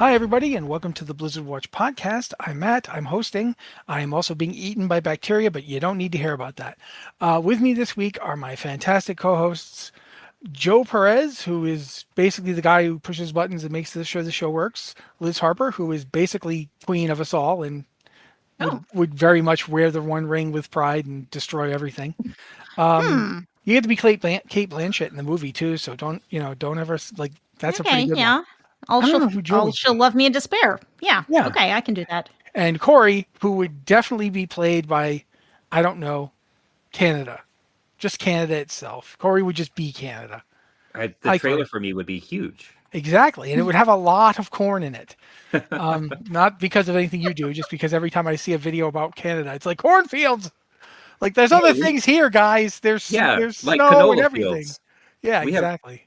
Hi, everybody, and welcome to the Blizzard Watch podcast. I'm Matt. I'm hosting. I am also being eaten by bacteria, but you don't need to hear about that. With me this week are my fantastic co-hosts, Joe Perez, who is basically the guy who pushes buttons and makes sure the show works. Liz Harper, who is basically queen of us all and would very much wear the one ring with pride and destroy everything. You get to be Kate Blanchett in the movie too, so don't ever that's a pretty good one. She'll love me in despair. Yeah. Okay, I can do that. And Corey, who would definitely be played by, I don't know, Canada. Just Canada itself. Corey would just be Canada. The trailer for me would be huge. Exactly. And it would have a lot of corn in it. Not because of anything you do, just because every time I see a video about Canada, it's like cornfields. Like there's other things here, guys. There's snow and everything. Fields. Yeah, exactly.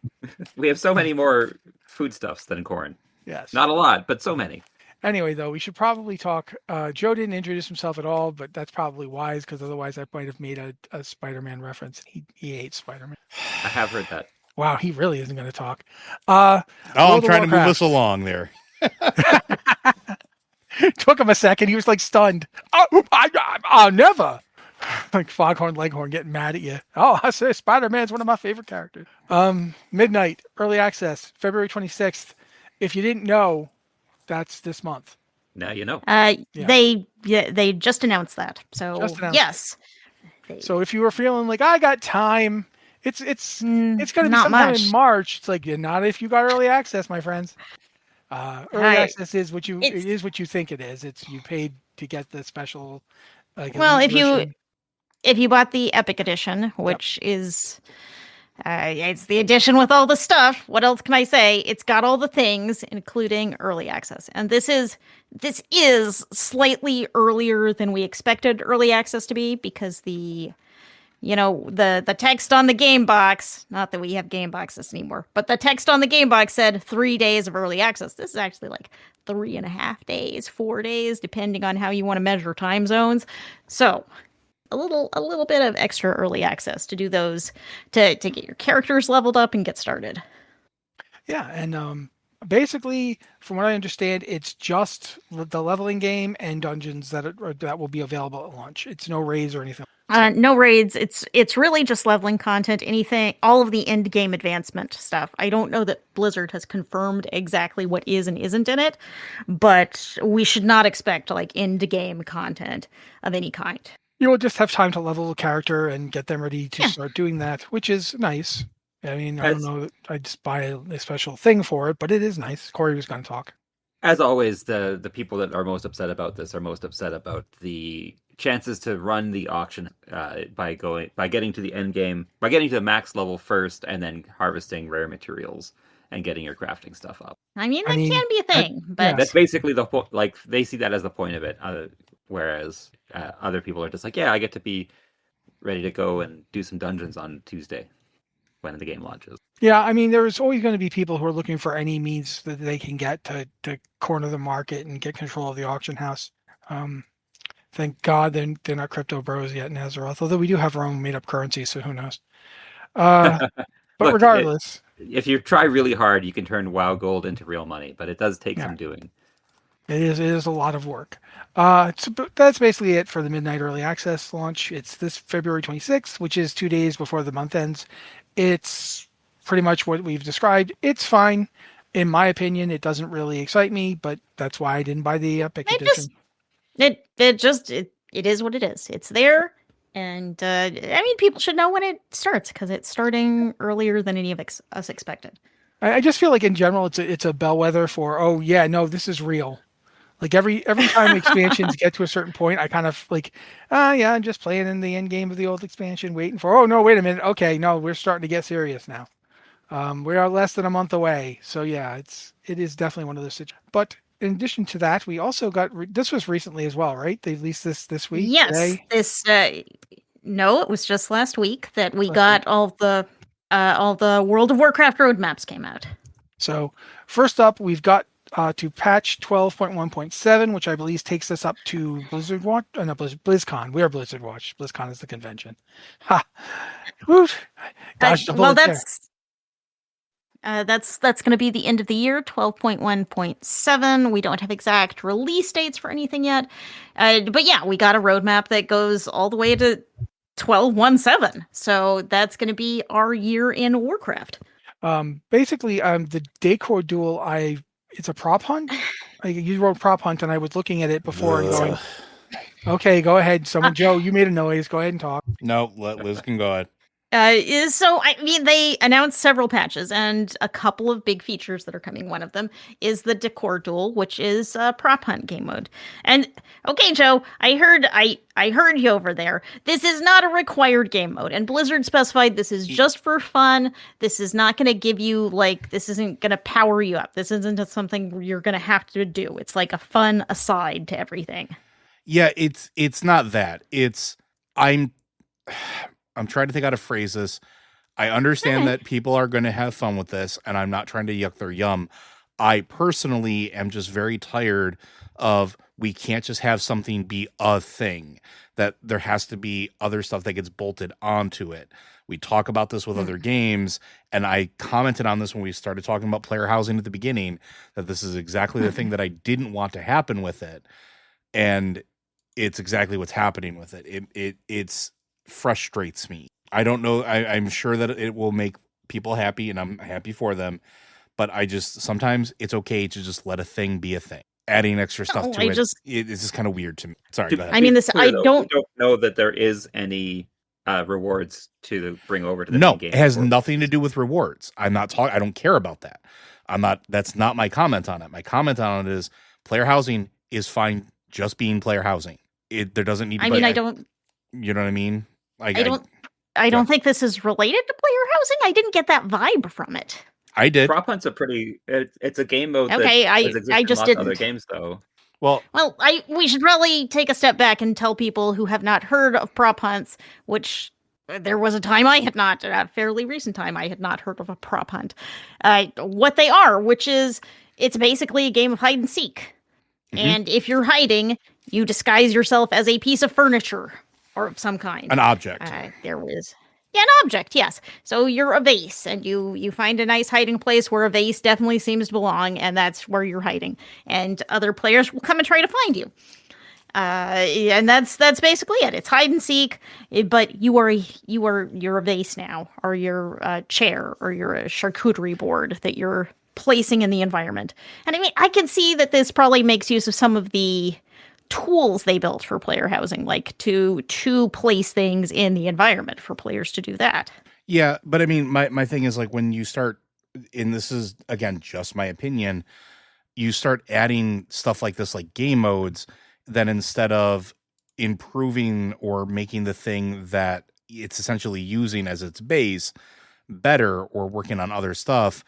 We have so many more foodstuffs than corn. Yes. Not a lot, but so many. Anyway, though, we should probably talk. Joe didn't introduce himself at all, but that's probably wise because otherwise I might have made a Spider-Man reference. He hates Spider-Man. I have heard that. Wow, he really isn't going to talk. I'm trying to move us along there. Took him a second. He was like stunned. I'll never. Like Foghorn Leghorn getting mad at you. Oh, I say Spider-Man's one of my favorite characters. Midnight, early access, February 26th. If you didn't know, that's this month. Now you know. They just announced that. So yes. So if you were feeling like I got time, it's going to be sometime in March. It's like not if you got early access, my friends. Early access is what you think it is. It's you paid to get the special. If you bought the Epic Edition, which is it's the edition with all the stuff. What else can I say? It's got all the things, including early access. And this is slightly earlier than we expected early access to be because the text on the game box, not that we have game boxes anymore, but the text on the game box said 3 days of early access. This is actually like 3.5 days, 4 days, depending on how you want to measure time zones. So a little bit of extra early access to do those to get your characters leveled up and get started. Yeah, and basically, from what I understand, it's just the leveling game and dungeons that will be available at launch. It's no raids or anything. No raids. It's really just leveling content. All of the end game advancement stuff. I don't know that Blizzard has confirmed exactly what is and isn't in it, but we should not expect like end game content of any kind. You will just have time to level a character and get them ready to start doing that, which is nice. I mean, I don't know that I just buy a special thing for it, but it is nice. Corey was going to talk. As always, the people that are most upset about this are most upset about the chances to run the auction by getting to the end game, by getting to the max level first, and then harvesting rare materials and getting your crafting stuff up. I mean, that can be a thing, but that's basically the point. Like they see that as the point of it, whereas other people are just like, yeah, I get to be ready to go and do some dungeons on Tuesday when the game launches. Yeah, I mean, there's always going to be people who are looking for any means that they can get to corner the market and get control of the auction house. Thank God they're not crypto bros yet in Azeroth, although we do have our own made-up currency, so who knows. But look, regardless. If you try really hard, you can turn WoW gold into real money, but it does take some doing. It is a lot of work. So that's basically it for the Midnight Early Access launch. It's this February 26th, which is 2 days before the month ends. It's pretty much what we've described. It's fine. In my opinion, it doesn't really excite me, but that's why I didn't buy the Epic Edition. It is what it is. It's there. And I mean, people should know when it starts because it's starting earlier than any of us expected. I just feel like in general, it's a bellwether for, this is real. Like every time expansions get to a certain point, I kind of like, I'm just playing in the end game of the old expansion, waiting for, oh no, wait a minute. Okay, no, we're starting to get serious now. We are less than a month away. So yeah, it is definitely one of those situations. But in addition to that, we also got, this was recently as well, right? They released this week? Yes. Today? No, it was just last week that we got all the World of Warcraft roadmaps came out. So first up, we've got to patch 12.1.7, which I believe takes us up to Blizzard Watch. No, BlizzCon. We are Blizzard Watch. BlizzCon is the convention. Ha! Gosh, well, that's That's going to be the end of the year, 12.1.7. We don't have exact release dates for anything yet. But yeah, we got a roadmap that goes all the way to 12.1.7. So that's going to be our year in Warcraft. Basically, the Decor duel, it's a prop hunt. You wrote prop hunt, and I was looking at it before and going, okay, go ahead. Joe, you made a noise. Go ahead and talk. No, Liz can go ahead. They announced several patches and a couple of big features that are coming. One of them is the Decor Duel, which is a prop hunt game mode. And okay, Joe, I heard you over there. This is not a required game mode, and Blizzard specified this is just for fun. This is not going to give you this isn't going to power you up. This isn't something you're going to have to do. It's like a fun aside to everything. Yeah, it's not that. I'm trying to think how to phrase this. I understand that people are going to have fun with this, and I'm not trying to yuck their yum. I personally am just very tired of we can't just have something be a thing, that there has to be other stuff that gets bolted onto it. We talk about this with other games, and I commented on this when we started talking about player housing at the beginning, that this is exactly the thing that I didn't want to happen with it. And it's exactly what's happening with it. It's frustrates me. I don't know. I'm sure that it will make people happy, and I'm happy for them. But sometimes it's okay to just let a thing be a thing. Adding extra stuff to it's just kind of weird to me. Sorry. Go ahead. I mean, I don't know that there is any rewards to bring over to the No, game. It has nothing to do with rewards. I'm not talking. I don't care about that. That's not my comment on it. My comment on it is player housing is fine, just being player housing. There doesn't need to be. I don't. You know what I mean? I don't think this is related to player housing. I didn't get that vibe from it. I did. Prop Hunt's it's a game mode. Okay, I just didn't. Other games though. Well, we should probably take a step back and tell people who have not heard of prop hunts, which there was a time I had not, a fairly recent time I had not heard of a prop hunt. What they are, which is it's basically a game of hide and seek. Mm-hmm. And if you're hiding, you disguise yourself as a piece of furniture. Or of some kind. An object. An object, yes. So you're a vase, and you find a nice hiding place where a vase definitely seems to belong, and that's where you're hiding. And other players will come and try to find you. And that's basically it. It's hide and seek, but you're a vase now, or you're a chair, or you're a charcuterie board that you're placing in the environment. And I mean, I can see that this probably makes use of some of the tools they built for player housing, like to place things in the environment for players to do that. Yeah, but I mean, my thing is like when you start, and this is again just my opinion, you start adding stuff like this, like game modes, then instead of improving or making the thing that it's essentially using as its base better or working on other stuff,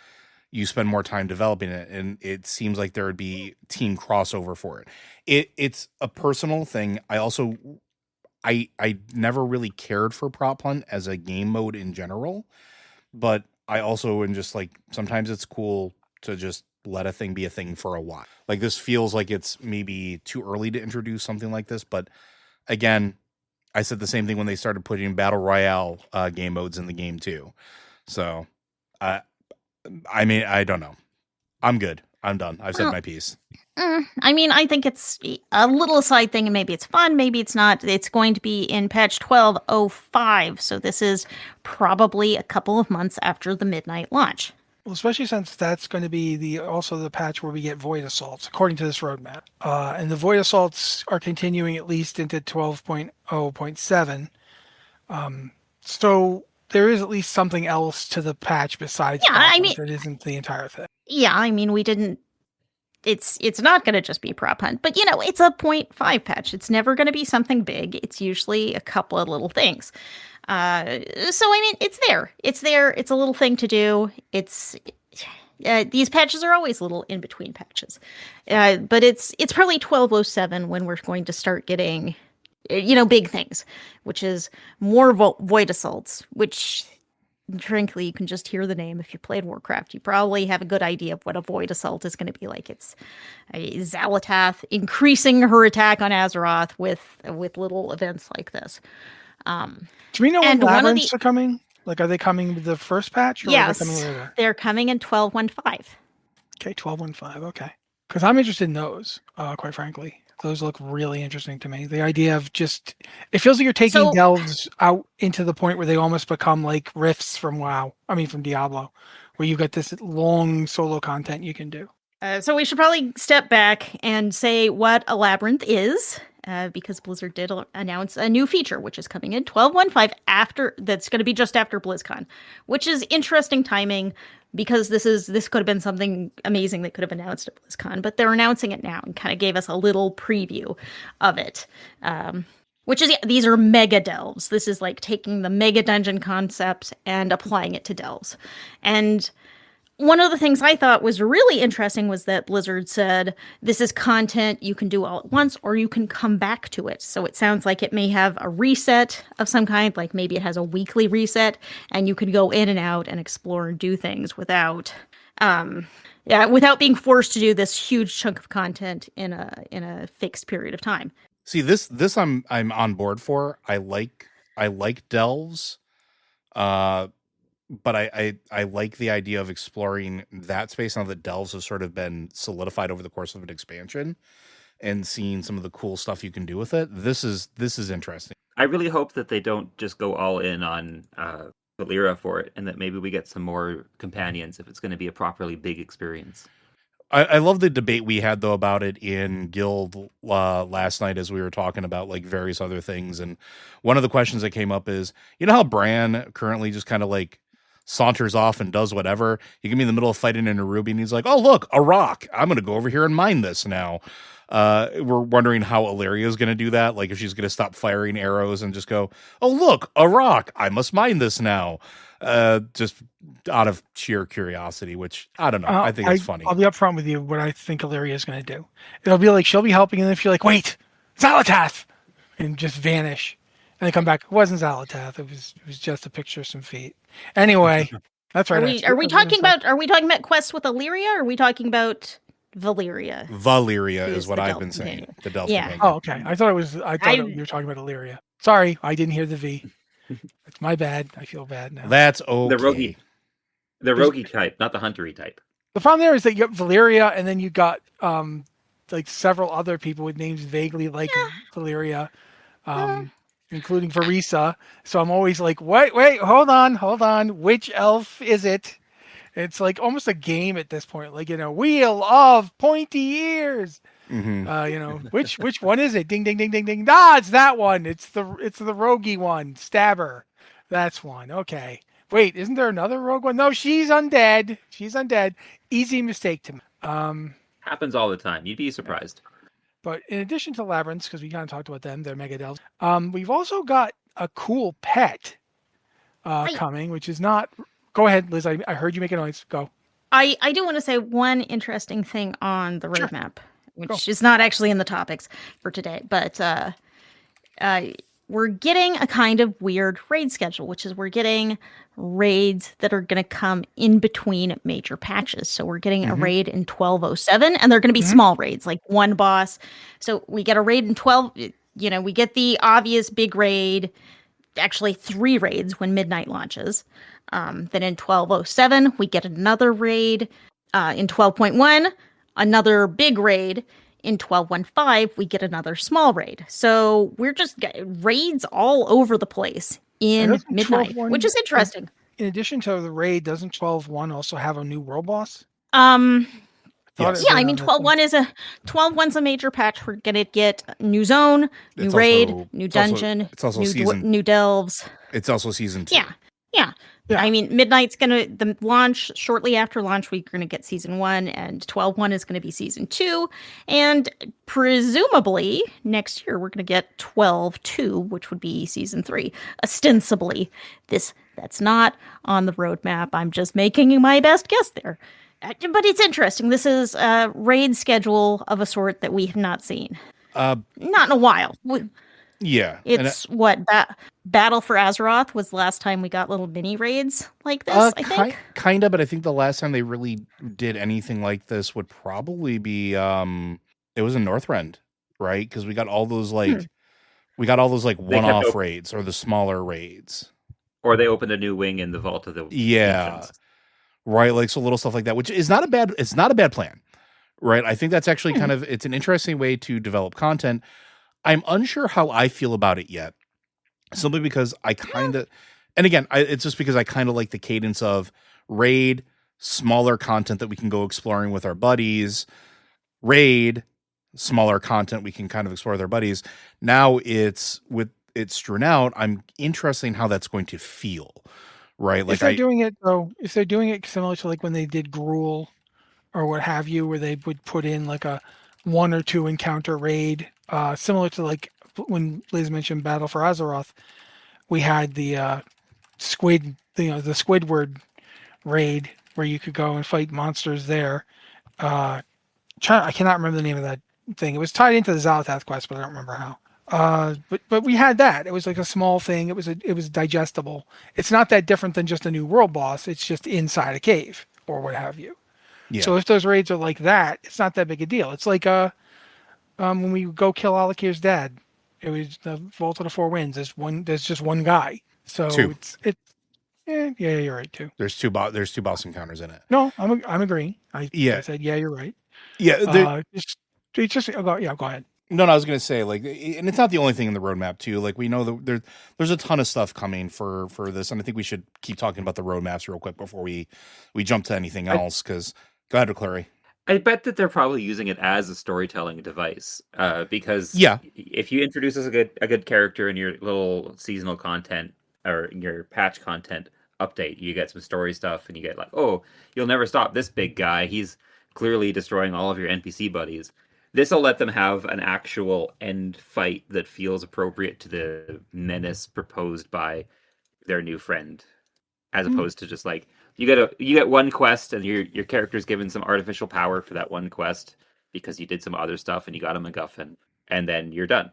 you spend more time developing it, and it seems like there would be team crossover for it. It's a personal thing. I never really cared for Prop Hunt as a game mode in general, but I also am just like, sometimes it's cool to just let a thing be a thing for a while. Like this feels like it's maybe too early to introduce something like this, but again, I said the same thing when they started putting Battle Royale game modes in the game too. So, I mean, I don't know. I'm good. I'm done. I've said my piece. I mean, I think it's a little side thing, and maybe it's fun, maybe it's not. It's going to be in patch 12.05, so this is probably a couple of months after the midnight launch. Well, especially since that's going to be also the patch where we get Void Assaults, according to this roadmap. And the Void Assaults are continuing at least into 12.0.7. So there is at least something else to the patch besides it isn't the entire thing. Yeah, I mean, we didn't. It's not going to just be Prop Hunt, but it's a 0.5 patch. It's never going to be something big. It's usually a couple of little things. So I mean, it's there. It's there. It's a little thing to do. These patches are always little in between patches, but it's probably 12.07 when we're going to start getting, big things, which is more Void Assaults, which. Frankly, you can just hear the name. If you played Warcraft, you probably have a good idea of what a Void Assault is going to be like. It's a Xalatath increasing her attack on Azeroth with little events like this. Do we know when Labyrinths are coming? Like, are they coming with the first patch? Or Are they coming Yes, later? they're coming in 12.15. Okay, 12.15. Okay. Because I'm interested in those, quite frankly. Those look really interesting to me. The idea of just, it feels like you're taking So, delves out into the point where they almost become like rifts from WoW. I mean, from Diablo, where you get this long solo content you can do. so we should probably step back and say what a labyrinth is, because Blizzard did announce a new feature, which is coming in 12.15 after. That's going to be just after BlizzCon, which is interesting timing because this could have been something amazing that could have been announced at BlizzCon, but they're announcing it now and kind of gave us a little preview of it. Which is, these are mega delves. This is like taking the mega dungeon concept and applying it to delves. And one of the things I thought was really interesting was that Blizzard said, this is content you can do all at once or you can come back to it. So it sounds like it may have a reset of some kind, like maybe it has a weekly reset and you can go in and out and explore and do things without without being forced to do this huge chunk of content in a fixed period of time. See, this I'm on board for. I like delves. But I like the idea of exploring that space now that delves have sort of been solidified over the course of an expansion and seeing some of the cool stuff you can do with it. This is interesting. I really hope that they don't just go all in on Valyria for it, and that maybe we get some more companions if it's going to be a properly big experience. I love the debate we had though about it in Guild last night as we were talking about like various other things, and one of the questions that came up is, you know how Bran currently just kind of like saunters off and does whatever. He can be in the middle of fighting in a ruby and he's like, oh look, a rock, I'm gonna go over here and mine this now. We're wondering how Illyria is gonna do that, like if she's gonna stop firing arrows and just go, oh look, a rock, I must mine this now. Just out of sheer curiosity, which I don't know. I think it's funny. I'll be upfront with you what I think Illyria is going to do. It'll be like she'll be helping, and then she'll like, wait, Xalatath, and just vanish, and they come back. It wasn't Xalatath. It was just a picture of some feet. Anyway, that's right. Are we talking about quests with Illyria? Or are we talking about Valyria? Valyria is what I've been saying. The Delta. Yeah. Oh, okay. I thought you were talking about Illyria. Sorry, I didn't hear the V. It's my bad. I feel bad now. That's okay. The roguey type, not the huntery type. The problem there is that you got Valyria, and then you got like several other people with names vaguely like Valyria, including Varisa. So I'm always like, wait, hold on. Which elf is it? It's like almost a game at this point. Like, wheel of pointy ears. Mm-hmm. Which one is it? Ding, ding, ding, ding, ding. Ah, it's that one. It's the roguey one. Stabber. That's one. Okay. Wait, isn't there another rogue one? No, she's undead. Easy mistake to me. Happens all the time. You'd be surprised. But in addition to labyrinths, because we kind of talked about them, they're mega delves. We've also got a cool pet coming, which is not. Go ahead, Liz. I heard you make a noise. Go. I do want to say one interesting thing on the roadmap, which is not actually in the topics for today, but we're getting a kind of weird raid schedule, which is we're getting raids that are going to come in between major patches. So we're getting a raid in 1207, and they're going to be small raids, like one boss. So we get a raid in 12, we get the obvious big raid, actually 3 raids when Midnight launches. Then in 1207, we get another raid. In 12.1, another big raid. In 12.15, we get another small raid. So we're just raids all over the place in Midnight, which is interesting. In addition to the raid, doesn't 12.1 also have a new world boss? Yes. Yeah, I mean 12.1's a major patch. We're gonna get new zone, new raid, new dungeon, it's also new delves. It's also season 2. Yeah. I mean, Midnight's the launch shortly after launch. We're gonna get season 1, and 12.1 is gonna be season 2, and presumably next year we're gonna get 12.2, which would be season 3. Ostensibly, that's not on the roadmap. I'm just making my best guess there. But it's interesting. This is a raid schedule of a sort that we have not seen. Not in a while. Yeah. It's Battle for Azeroth was the last time we got little mini raids like this, I think. Kind of, but I think the last time they really did anything like this would probably be, it was in Northrend, right? Because we got all those one-off raids or the smaller raids. Or they opened a new wing in the Vault of the Yeah. Ancients. Right, like so little stuff like that, which is not a bad. It's not a bad plan, right? I think that's actually kind of it's an interesting way to develop content. I'm unsure how I feel about it yet, simply because I kind of, and again, it's just because I kind of like the cadence of raid, smaller content that we can go exploring with our buddies, raid, smaller content we can kind of explore with our buddies. Now it's strewn out. I'm interested in how that's going to feel. Right, like if they're doing it though, if they're doing it similar to like when they did Gruul or what have you, where they would put in like a 1 or 2 encounter raid, similar to like when Liz mentioned Battle for Azeroth, we had the squid, the Squidward raid where you could go and fight monsters there. I cannot remember the name of that thing. It was tied into the Xal'atath quest, but I don't remember how. But we had that. It was like a small thing. It was digestible. It's not that different than just a new world boss. It's just inside a cave or what have you. Yeah. So if those raids are like that, it's not that big a deal. It's like when we go kill Alakir's dad. It was the Vault of the Four Winds. There's just one guy. So 2. yeah, you're right too. There's two boss encounters in it. No, I'm agreeing. I said yeah, you're right. Yeah, go ahead. No, I was going to say, like, and it's not the only thing in the roadmap too. Like, we know that there's a ton of stuff coming for this, and I think we should keep talking about the roadmaps real quick before we jump to anything else. Because go ahead, Clary. I bet that they're probably using it as a storytelling device. Because if you introduce a good character in your little seasonal content or in your patch content update, you get some story stuff, and you get like, oh, you'll never stop this big guy. He's clearly destroying all of your NPC buddies. This will let them have an actual end fight that feels appropriate to the menace proposed by their new friend, as opposed to just like you get one quest and your character's given some artificial power for that one quest because you did some other stuff and you got a MacGuffin, and then you're done.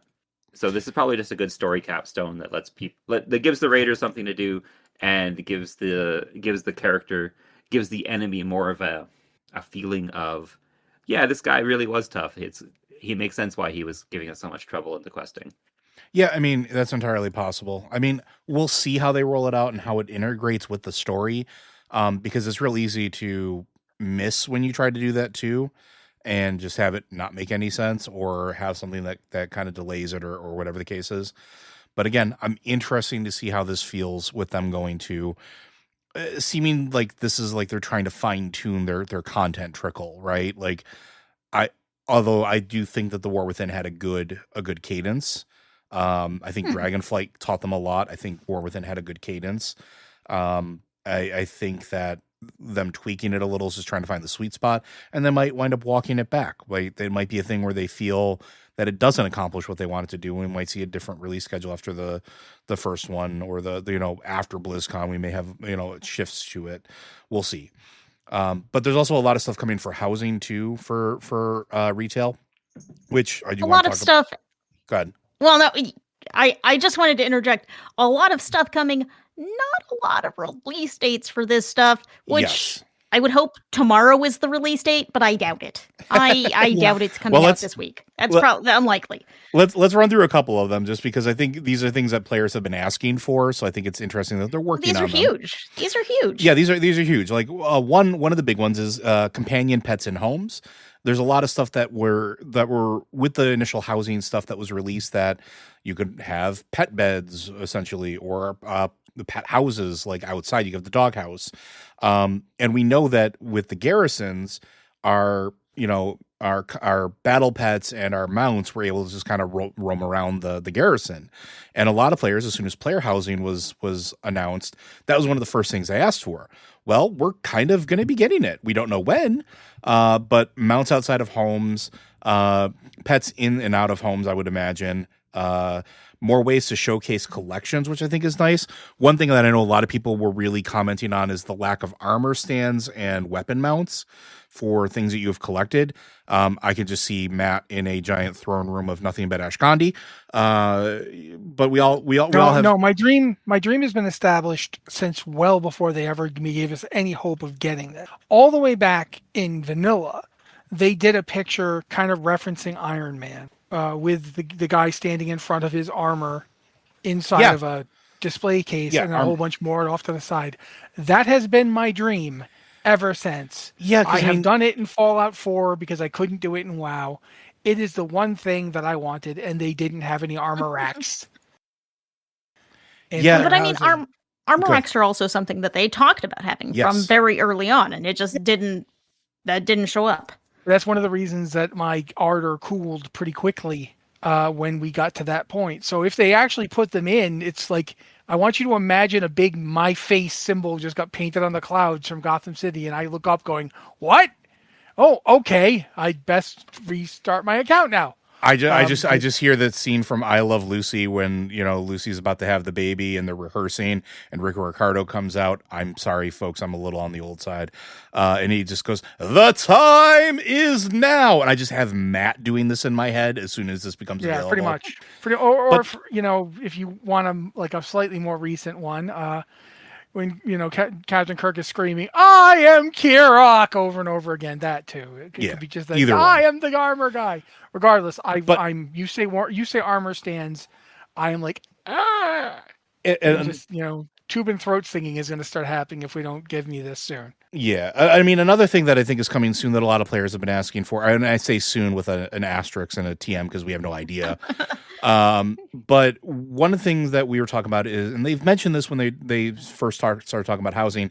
So this is probably just a good story capstone that lets people that gives the raiders something to do and gives the enemy more of a feeling of, yeah, this guy really was tough. He makes sense why he was giving us so much trouble in the questing. Yeah, I mean, that's entirely possible. I mean, we'll see how they roll it out and how it integrates with the story, because it's real easy to miss when you try to do that too, and just have it not make any sense or have something that kind of delays it or whatever the case is. But again, I'm interested to see how this feels with them going to seeming like this is like they're trying to fine tune their content trickle, right? Like although I do think that the War Within had a good cadence. I think Dragonflight taught them a lot. I think War Within had a good cadence. I think that them tweaking it a little is just trying to find the sweet spot, and they might wind up walking it back. Like, there might be a thing where they feel that it doesn't accomplish what they want it to do. We might see a different release schedule after the first one, or the after BlizzCon, we may have, it shifts to it. We'll see. But there's also a lot of stuff coming for housing too, for retail, which I do want to talk stuff. Go ahead. Well, no, I just wanted to interject. A lot of stuff coming, not a lot of release dates for this stuff, which Yes. I would hope tomorrow is the release date, but I doubt it. I doubt it's coming out this week. That's probably unlikely. Let's run through a couple of them, just because I think these are things that players have been asking for. So I think it's interesting that they're working on them. These are huge. These are huge. Yeah, these are huge. Like one of the big ones is companion pets in homes. There's a lot of stuff that were with the initial housing stuff that was released that you could have pet beds essentially, or the pet houses like outside. You have the dog house, and we know that with the garrisons, our battle pets and our mounts were able to just kind of roam around the garrison. And a lot of players, as soon as player housing was announced, that was one of the first things they asked for. Well, we're kind of going to be getting it. We don't know when, but mounts outside of homes, pets in and out of homes, I would imagine. More ways to showcase collections, which I think is nice. One thing that I know a lot of people were really commenting on is the lack of armor stands and weapon mounts for things that you have collected. I could just see Matt in a giant throne room of nothing but Ashkandi. But we all have. No, my dream has been established since well before they ever gave us any hope of getting that. All the way back in vanilla, they did a picture kind of referencing Iron Man, with the guy standing in front of his armor inside of a display case Yeah, and a whole bunch more off to the side. That has been my dream ever since. Yeah, I have done it in Fallout 4 because I couldn't do it in WoW. It is the one thing that I wanted, and they didn't have any armor racks. Yeah. But I mean, armor Good. racks are also something that they talked about having from very early on, and it just didn't show up. That's one of the reasons that my ardor cooled pretty quickly when we got to that point. So if they actually put them in, it's like, I want you to imagine a big my face symbol just got painted on the clouds from Gotham City, and I look up going, what? Oh, okay. I'd best restart my account now. I just hear that scene from I Love Lucy when, you know, Lucy's about to have the baby and they're rehearsing and Rico Ricardo comes out. I'm sorry, folks, I'm a little on the old side. And he just goes, "The time is now." And I just have Matt doing this in my head as soon as this becomes available. Yeah, pretty much. Or you know, if you want a slightly more recent one, when, you know, Captain Kirk is screaming, "I am Kirok," over and over again. That too. It could be just like, "I am the armor guy." Regardless, you say armor stands, I am like, ah. And just, you know, tube and throat singing is going to start happening if we don't give me this soon. Yeah, I mean, another thing that I think is coming soon that a lot of players have been asking for, and I say soon with an asterisk and a TM because we have no idea. But one of the things that we were talking about is, and they've mentioned this when they first started talking about housing,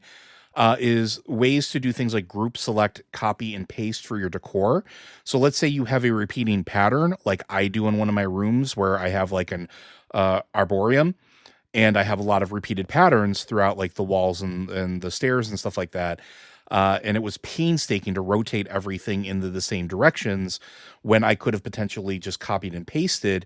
is ways to do things like group select, copy, and paste for your decor. So let's say you have a repeating pattern, like I do in one of my rooms where I have like an arboreum, and I have a lot of repeated patterns throughout like the walls and the stairs and stuff like that. And it was painstaking to rotate everything into the same directions when I could have potentially just copied and pasted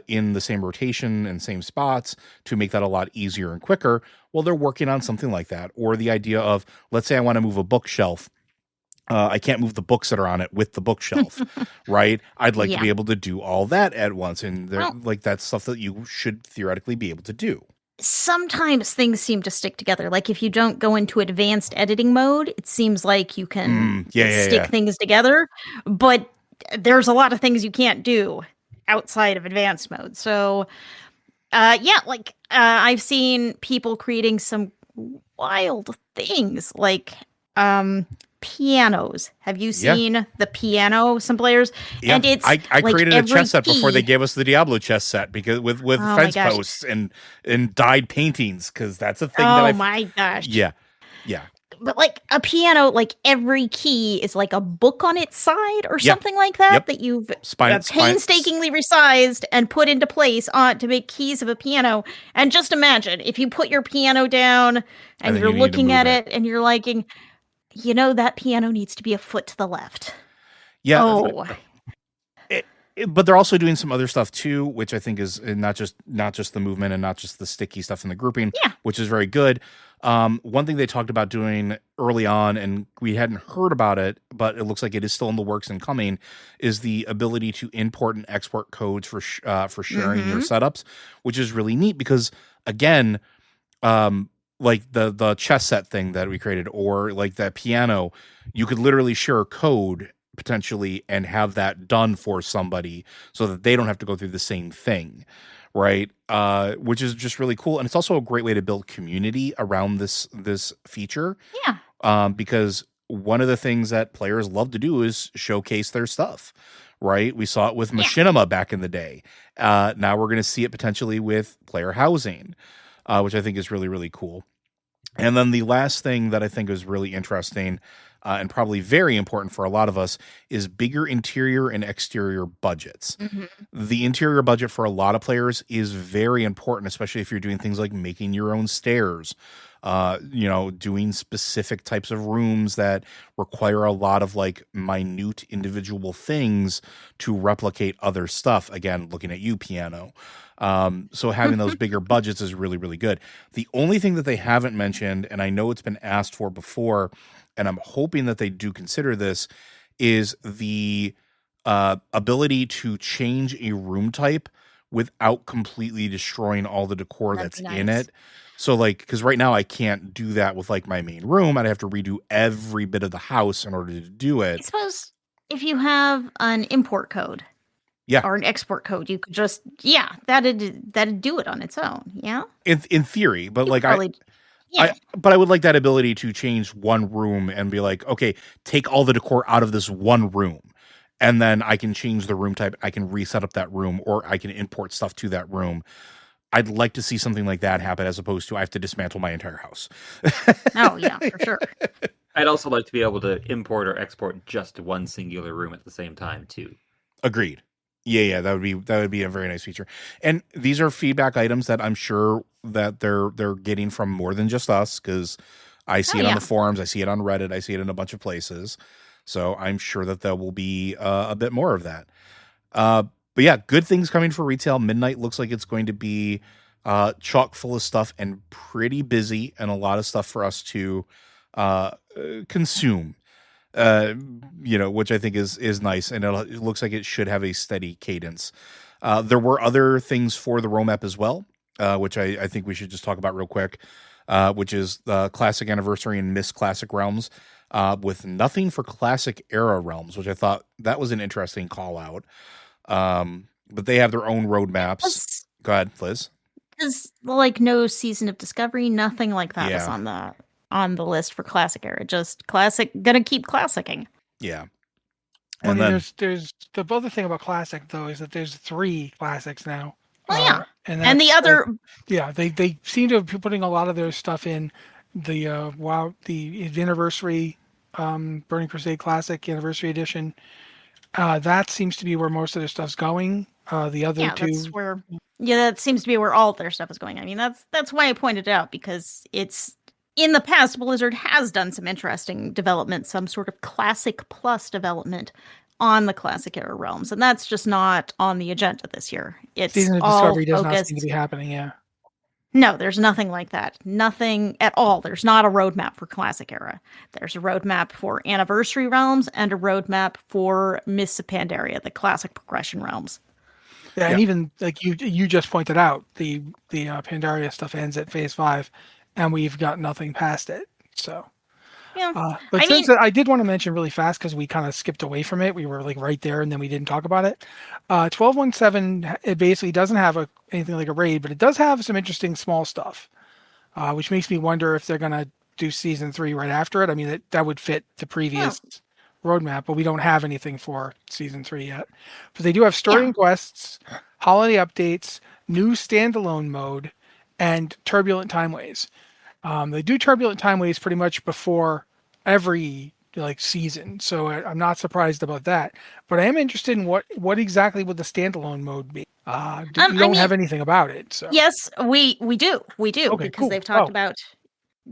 in the same rotation and same spots to make that a lot easier and quicker. Well, they're working on something like that. Or the idea of, let's say I want to move a bookshelf. I can't move the books that are on it with the bookshelf, right? I'd like to be able to do all that at once. And like that's stuff that you should theoretically be able to do. Sometimes things seem to stick together. Like if you don't go into advanced editing mode, it seems like you can stick things together. But there's a lot of things you can't do outside of advanced mode. So, I've seen people creating some wild things like pianos. Have you seen the piano? Some players, and it's I created a chess set before they gave us the Diablo chess set because with fence posts and dyed paintings because that's a thing. My gosh! Yeah. But like a piano, like every key is like a book on its side or something like that that you've painstakingly resized and put into place to make keys of a piano. And just imagine if you put your piano down and you're looking at it and you're liking, you know, that piano needs to be a foot to the left. Yeah. But they're also doing some other stuff too, which I think is not just the movement and not just the sticky stuff in the grouping, which is very good. One thing they talked about doing early on, and we hadn't heard about it, but it looks like it is still in the works and coming, is the ability to import and export codes for sharing your setups, which is really neat because, again, like the chess set thing that we created, or like that piano, you could literally share code potentially and have that done for somebody so that they don't have to go through the same thing, right? Which is just really cool. And it's also a great way to build community around this feature. Yeah. Because one of the things that players love to do is showcase their stuff, right? We saw it with Machinima back in the day. Now we're going to see it potentially with player housing, which I think is really, really cool. And then the last thing that I think is really interesting and probably very important for a lot of us is bigger interior and exterior budgets. The interior budget for a lot of players is very important, especially if you're doing things like making your own stairs, doing specific types of rooms that require a lot of like minute individual things to replicate other stuff. Again, looking at you, piano. So having those bigger budgets is really, really good. The only thing that they haven't mentioned, and I know it's been asked for before, and I'm hoping that they do consider this, is the ability to change a room type without completely destroying all the decor that's in it. So like, because right now I can't do that with like my main room. I'd have to redo every bit of the house in order to do it. I suppose if you have an import code, Yeah. or an export code. You could just that'd do it on its own. Yeah. In theory, but You like could probably, yeah. but I would like that ability to change one room and be like, okay, take all the decor out of this one room. And then I can change the room type. I can reset up that room, or I can import stuff to that room. I'd like to see something like that happen, as opposed to I have to dismantle my entire house. Oh yeah, for sure. I'd also like to be able to import or export just one singular room at the same time too. Agreed. Yeah, that would be a very nice feature. And these are feedback items that I'm sure that they're getting from more than just us, because I see it on the forums, I see it on Reddit, I see it in a bunch of places. So I'm sure that there will be a bit more of that. But yeah, good things coming for retail. Midnight looks like it's going to be chock full of stuff and pretty busy, and a lot of stuff for us to consume. Which I think is nice, and it looks like it should have a steady cadence. There were other things for the roadmap as well, which I think we should just talk about real quick, which is the Classic Anniversary and Miss Classic Realms, with nothing for Classic Era Realms, which I thought that was an interesting call out. But they have their own roadmaps. Go ahead, Liz. There's like no Season of Discovery, nothing like that is on the list for Classic Era. Just Classic, gonna keep classicing. Yeah. And then there's the other thing about Classic though is that there's 3 Classics now. Oh yeah, and the other they seem to be putting a lot of their stuff in the WoW, the Anniversary, Burning Crusade Classic Anniversary Edition. That seems to be where most of their stuff's going. The other 2, that seems to be where all their stuff is going. I mean, that's why I pointed it out, because it's in the past, Blizzard has done some interesting development, some sort of Classic Plus development on the Classic Era realms, and that's just not on the agenda this year. It's Season of all Discovery does focused. not seem to be happening. Yeah. No, there's nothing like that. Nothing at all. There's not a roadmap for Classic Era. There's a roadmap for Anniversary Realms and a roadmap for Mists of Pandaria, the Classic Progression Realms. Yeah, and even like you just pointed out, the Pandaria stuff ends at Phase 5, and we've got nothing past it. So, yeah. I did want to mention really fast, because we kind of skipped away from it. We were like right there, and then we didn't talk about it. 12.17, it basically doesn't have anything like a raid, but it does have some interesting small stuff, which makes me wonder if they're going to do Season 3 right after it. I mean, that would fit the previous roadmap, but we don't have anything for Season 3 yet. But they do have story and quests, holiday updates, new standalone mode, and Turbulent Timeways. They do Turbulent Timeways pretty much before every season, so I'm not surprised about that. But I am interested in what exactly would the standalone mode be. We don't have anything about it. So yes, we do okay, because cool. they've talked about.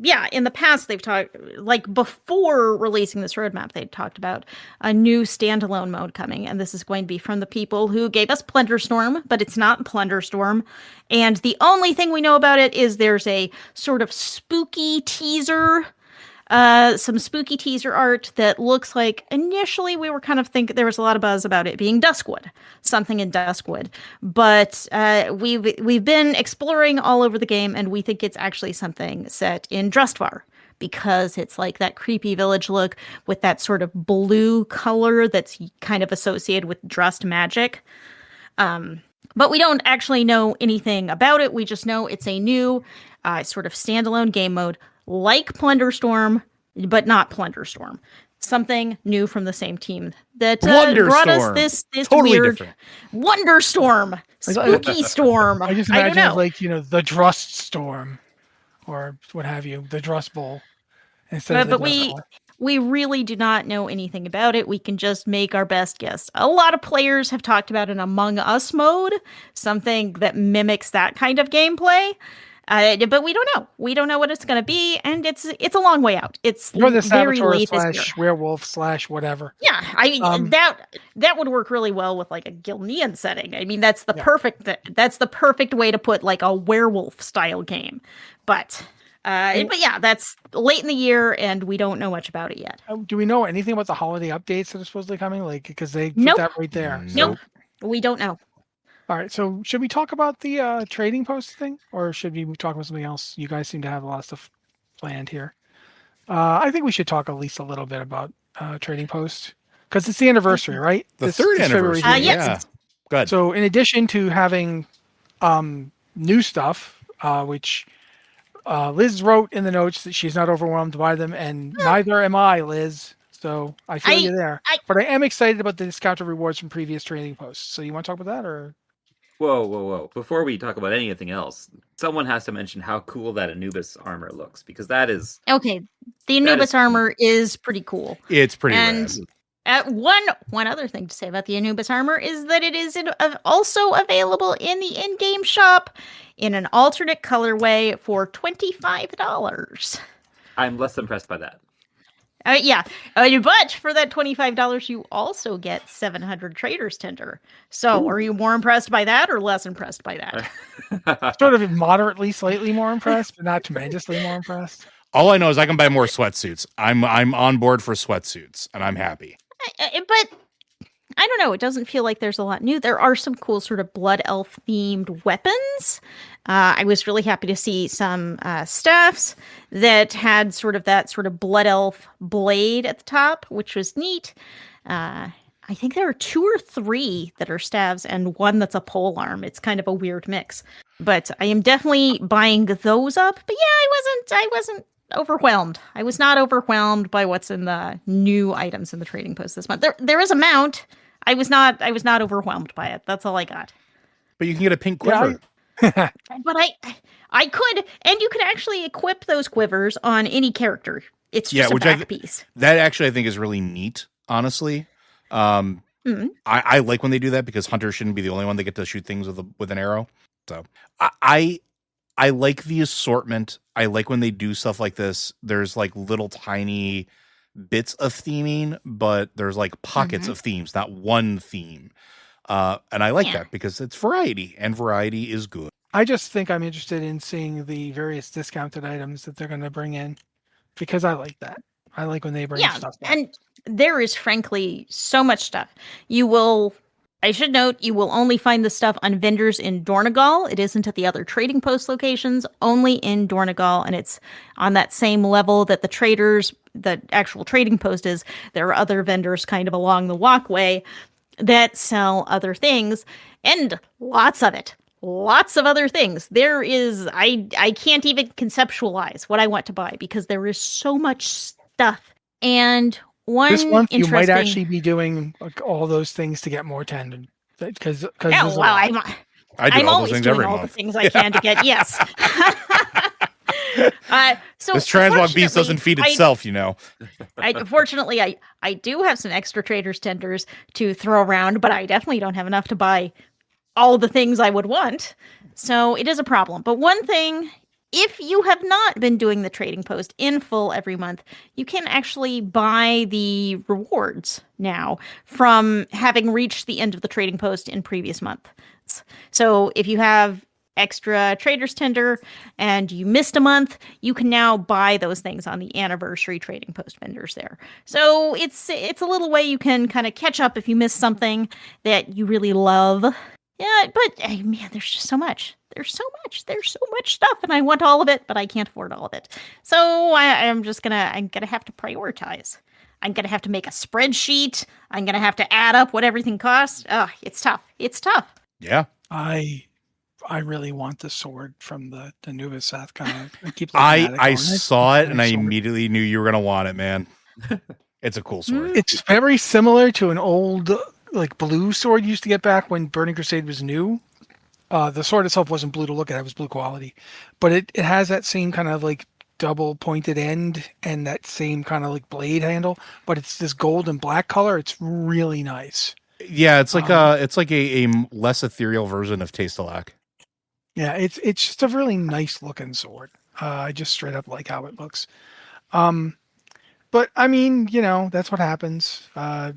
Yeah, in the past they've talked, like before releasing this roadmap, they talked about a new standalone mode coming, and this is going to be from the people who gave us Plunderstorm, but it's not Plunderstorm. And the only thing we know about it is there's a sort of spooky teaser, some spooky teaser art that looks like, initially we were kind of thinking there was a lot of buzz about it being Duskwood, something in Duskwood, but we've been exploring all over the game, and we think it's actually something set in Drustvar, because it's like that creepy village look with that sort of blue color that's kind of associated with Drust magic. But we don't actually know anything about it. We just know it's a new sort of standalone game mode, like Plunderstorm, but not Plunderstorm. Something new from the same team that brought us this totally weird different. Wonderstorm, spooky storm. I just imagine it's the Drust Storm, or what have you, the Drust Bowl. But we really do not know anything about it. We can just make our best guess. A lot of players have talked about an Among Us mode, something that mimics that kind of gameplay. But we don't know. We don't know what it's going to be, and it's a long way out. It's or the very Saboteur late / werewolf / whatever. Yeah, I mean that would work really well with like a Gilnean setting. I mean that's the perfect way to put like a werewolf style game. But yeah, that's late in the year, and we don't know much about it yet. Do we know anything about the holiday updates that are supposedly coming? Like, because they put that right there. Nope, we don't know. All right, so should we talk about the trading post thing, or should we talk about something else? You guys seem to have a lot of stuff planned here. I think we should talk at least a little bit about trading post, because it's the anniversary, right? The third anniversary. Yes. Good. So in addition to having new stuff, which Liz wrote in the notes that she's not overwhelmed by them, and neither am I, Liz. So I feel you there. But I am excited about the discounted rewards from previous trading posts. So you want to talk about that, or? Whoa. Before we talk about anything else, someone has to mention how cool that Anubis armor looks, because that is... Okay, the Anubis armor is pretty cool. It's pretty and rad. One other thing to say about the Anubis armor is that it is also available in the in-game shop in an alternate colorway for $25. I'm less impressed by that. Yeah, but for that $25, you also get 700 Traders Tender. So, are you more impressed by that or less impressed by that? Sort of moderately, slightly more impressed, but not tremendously more impressed. All I know is I can buy more sweatsuits. I'm on board for sweatsuits, and I'm happy. But I don't know. It doesn't feel like there's a lot new. There are some cool sort of blood elf themed weapons. I was really happy to see some staffs that had that sort of blood elf blade at the top, which was neat. I think there are 2 or 3 that are staves and 1 that's a pole arm. It's kind of a weird mix, but I am definitely buying those up. But yeah, I wasn't overwhelmed. I was not overwhelmed by what's in the new items in the trading post this month. There is a mount. I was not overwhelmed by it. That's all I got. But you can get a pink quiver. Yeah, But I could, and you could actually equip those quivers on any character. It's just a back piece. That actually I think is really neat, honestly. I like when they do that, because hunters shouldn't be the only one that get to shoot things with an arrow. So I like the assortment. I like when they do stuff like this. There's like little tiny bits of theming, but there's like pockets of themes, not one theme. And I like that because it's variety, and variety is good. I just think I'm interested in seeing the various discounted items that they're going to bring in, because I like that. I like when they bring stuff back. And there is frankly so much stuff. I should note, you will only find the stuff on vendors in Dornegal. It isn't at the other trading post locations, only in Dornegal, and it's on that same level that the actual trading post is. There are other vendors kind of along the walkway that sell other things, and lots of it. Lots of other things. There is, I can't even conceptualize what I want to buy, because there is so much stuff. And this month you might actually be doing all those things to get more tendon, because I'm always doing all the things I can to get yes. So this transmog beast doesn't feed itself, Fortunately, I do have some extra Traders Tenders to throw around, but I definitely don't have enough to buy all the things I would want. So it is a problem. But one thing, if you have not been doing the trading post in full every month, you can actually buy the rewards now from having reached the end of the trading post in previous months. So if you have extra Traders Tender and you missed a month, you can now buy those things on the anniversary trading post vendors there. So it's a little way you can kind of catch up if you missed something that you really love. Yeah, but man, there's just so much. There's so much stuff, and I want all of it, but I can't afford all of it. So I'm gonna have to prioritize. I'm gonna have to make a spreadsheet. I'm gonna have to add up what everything costs. Oh, it's tough. Yeah. I really want the sword from the Anubis Sath kind of. I saw it and I immediately knew you were gonna want it, man. It's a cool sword. It's very similar to an old blue sword you used to get back when Burning Crusade was new. The sword itself wasn't blue to look at; it was blue quality, but it has that same kind of double pointed end and that same kind of blade handle, but it's this gold and black color. It's really nice. Yeah, it's like a less ethereal version of Tastelak. Yeah, it's just a really nice looking sword. I just straight up like how it looks. But I mean, that's what happens.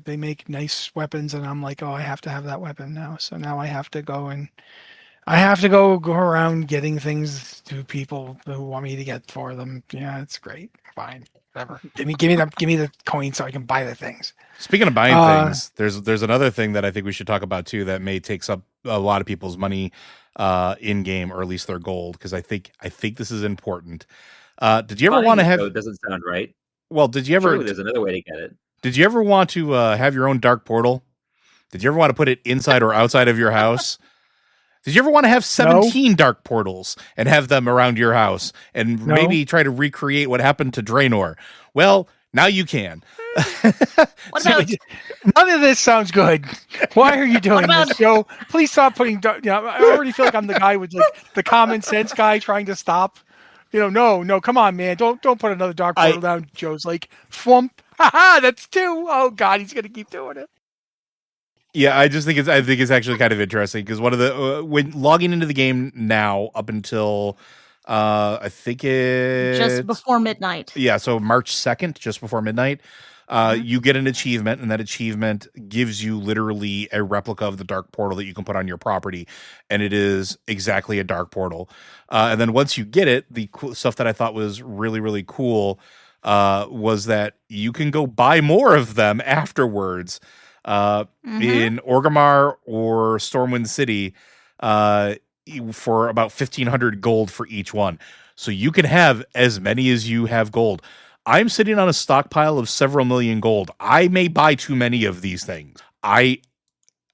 They make nice weapons, and I'm like, oh, I have to have that weapon now. So now I have to go around getting things to people who want me to get for them. Yeah, it's great. Fine, whatever. Give me the coin so I can buy the things. Speaking of buying things, there's another thing that I think we should talk about too that may take up a lot of people's money in game, or at least their gold, because I think this is important. Did you ever want to have? It doesn't sound right. Well, did you ever? Surely there's another way to get it. Did you ever want to have your own dark portal? Did you ever want to put it inside or outside of your house? Did you ever want to have 17 dark portals and have them around your house and maybe try to recreate what happened to Draenor? Well, now you can. What about None of this sounds good. Why are you doing this, Joe? Please stop putting. I already feel like I'm the guy with like the common sense guy trying to stop. No, come on, man. Don't put another dark portal down. Joe's like, flump. Haha, that's 2. Oh God, he's gonna keep doing it. Yeah, I think it's actually kind of interesting because one of the when logging into the game now up until I think it's just before midnight. Yeah, so March 2nd, just before midnight, you get an achievement, and that achievement gives you literally a replica of the dark portal that you can put on your property, and it is exactly a dark portal. And then once you get it, the cool stuff that I thought was really, really cool was that you can go buy more of them afterwards. In Orgrimmar or Stormwind City for about 1,500 gold for each one. So you can have as many as you have gold. I'm sitting on a stockpile of several million gold. I may buy too many of these things. I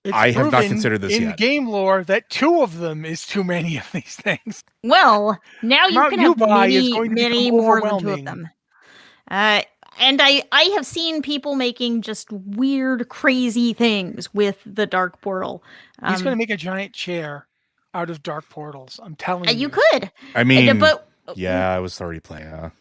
have not considered this in yet. Game lore that 2 of them is too many of these things. Well, now you can have many more than 2 of them. And I have seen people making just weird, crazy things with the dark portal. He's going to make a giant chair out of dark portals. I'm telling you. You could. I mean, yeah, I was already playing.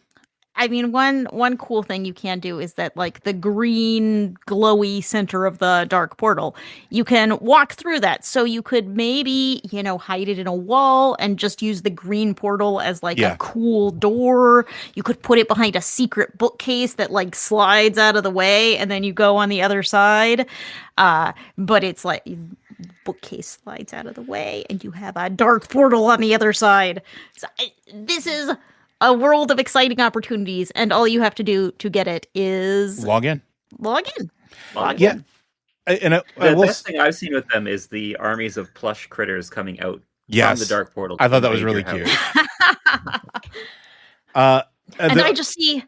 I mean, one cool thing you can do is that, like, the green glowy center of the dark portal, you can walk through that. So you could maybe, hide it in a wall and just use the green portal as like a cool door. You could put it behind a secret bookcase that like slides out of the way, and then you go on the other side. But it's like bookcase slides out of the way, and you have a dark portal on the other side. So this is a world of exciting opportunities, and all you have to do to get it is log in. Yeah. The best thing I've seen with them is the armies of plush critters coming out from the dark portal. I thought that was really cute. And I just see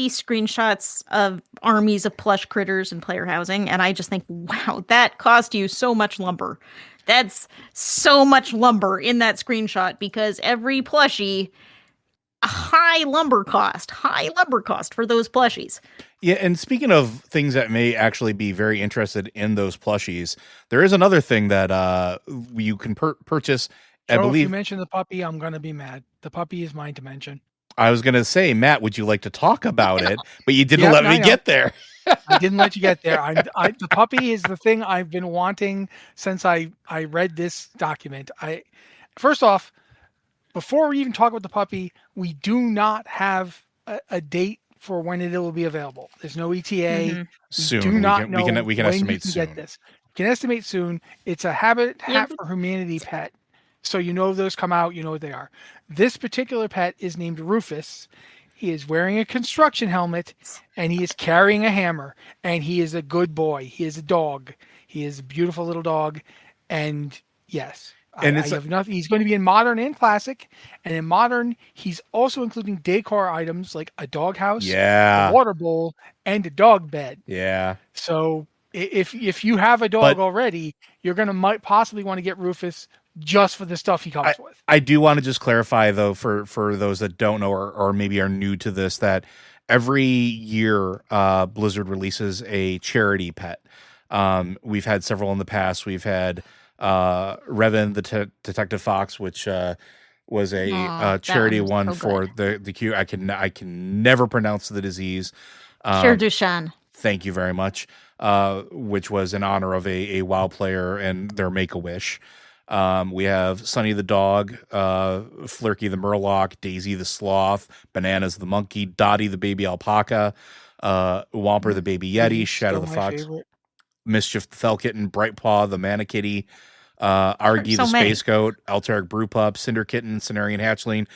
screenshots of armies of plush critters and player housing, and I just think, wow, that cost you so much lumber. That's so much lumber in that screenshot, because every plushie, a high lumber cost for those plushies. Yeah, and speaking of things that may actually be very interested in those plushies, there is another thing that you can purchase. I believe, if you mention the puppy, I'm going to be mad. The puppy is mine to mention. I was going to say, Matt, would you like to talk about it? But you didn't let me get there. I didn't let you get there. The puppy is the thing I've been wanting since I read this document. First off, before we even talk about the puppy, we do not have a date for when it will be available. There's no ETA. Soon. Do not know we can when estimate you can soon. get this. We can estimate soon. It's a Habitat for Humanity pet. So those come out, you know what they are. This particular pet is named Rufus. He is wearing a construction helmet, and he is carrying a hammer, and he is a good boy. He is a dog. He is a beautiful little dog, and yes, and I have nothing. He's going to be in Modern and Classic, and in Modern, he's also including decor items like a doghouse, a water bowl, and a dog bed. Yeah. So if you have a dog already, you're going to might possibly want to get Rufus just for the stuff he comes with. I do want to just clarify, though, for those that don't know or maybe are new to this, that every year Blizzard releases a charity pet. We've had several in the past. We've had Revan the Detective Fox, which was a charity one for the Q. I can never pronounce the disease. Cure Duchenne. Thank you very much. Which was in honor of a WoW player and their Make-A-Wish. We have Sunny the dog, Flirky the Murloc, Daisy the sloth, Bananas the monkey, Dottie the baby alpaca, Womper the baby yeti, Shadow the fox, favorite. Mischief the fell kitten, Brightpaw the manakitty, Argy the space goat, Altaric brewpup, Cinder kitten, Cenarian hatchling,